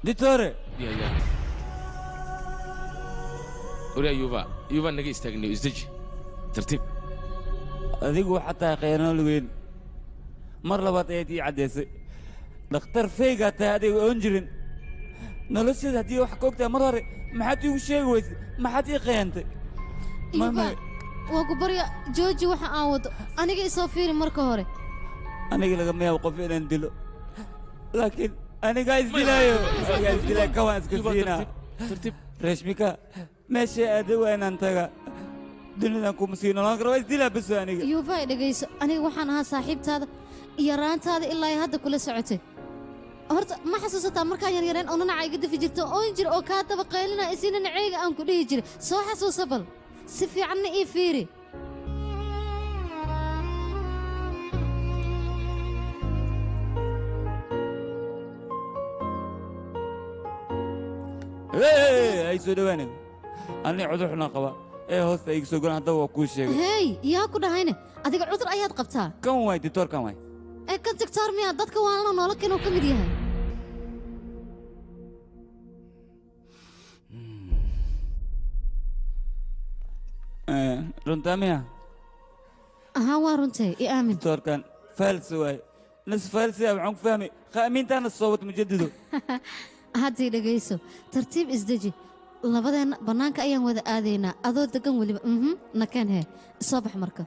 ditore وريا يوفا نجي استغني ازدج ترتيب adigu waxaa tahay khayraano weyn mar labaad ayaad ii caddaysay dhakhtar feygaa tahay adiga oon jirin nolosheeda haddii wax ka ogtahay mar hore maxaad iigu sheegi weysay maxaad ii khayantay waa ku barya jooji waxa aan wado aniga isoo fiiri marka hore aniga lagama yaabo qof inaan dilo laakiin anigaa isdilaayo kawaan iska siinaa rashmika meeshay aada waa inaan taga dunidan kuma sii noolaan karo waa isdilaa baso aniga yuufa dhegayso aniga waxaan ahaa saaxiibtaada iyo raantaada ilaa ay hadda kula socotay horta ma xasuusataa markaan yaryareen oo nanaca iga dafi jirto oon jir oo kaa daba qaylina isina naceega aan ku dhihi jiray soo xasuusa bal si fiicanna ii fiiri ay soo dhawaanin anni cudur xunaan qaba ee hoosta iga soo golan haddaba waa kuu sheegay hey yaa ku dhahayne adiga cudur ayaad qabtaa kan waay ditoor kan waay ee kan tigtoor miyaa dadka waanana noola keenoo ka mid yahay runtaa miya ahaa waa runtay i aamin ditoorkan faalsi waay nas faalsi waxaan ku fahmay qaamiintaana soo wad mujadido haddii dhegayso tartiib isdeji labadeenna bannaanka ayaan wada aadaynaa adoo deggan weliba nakeen hee soo bax marka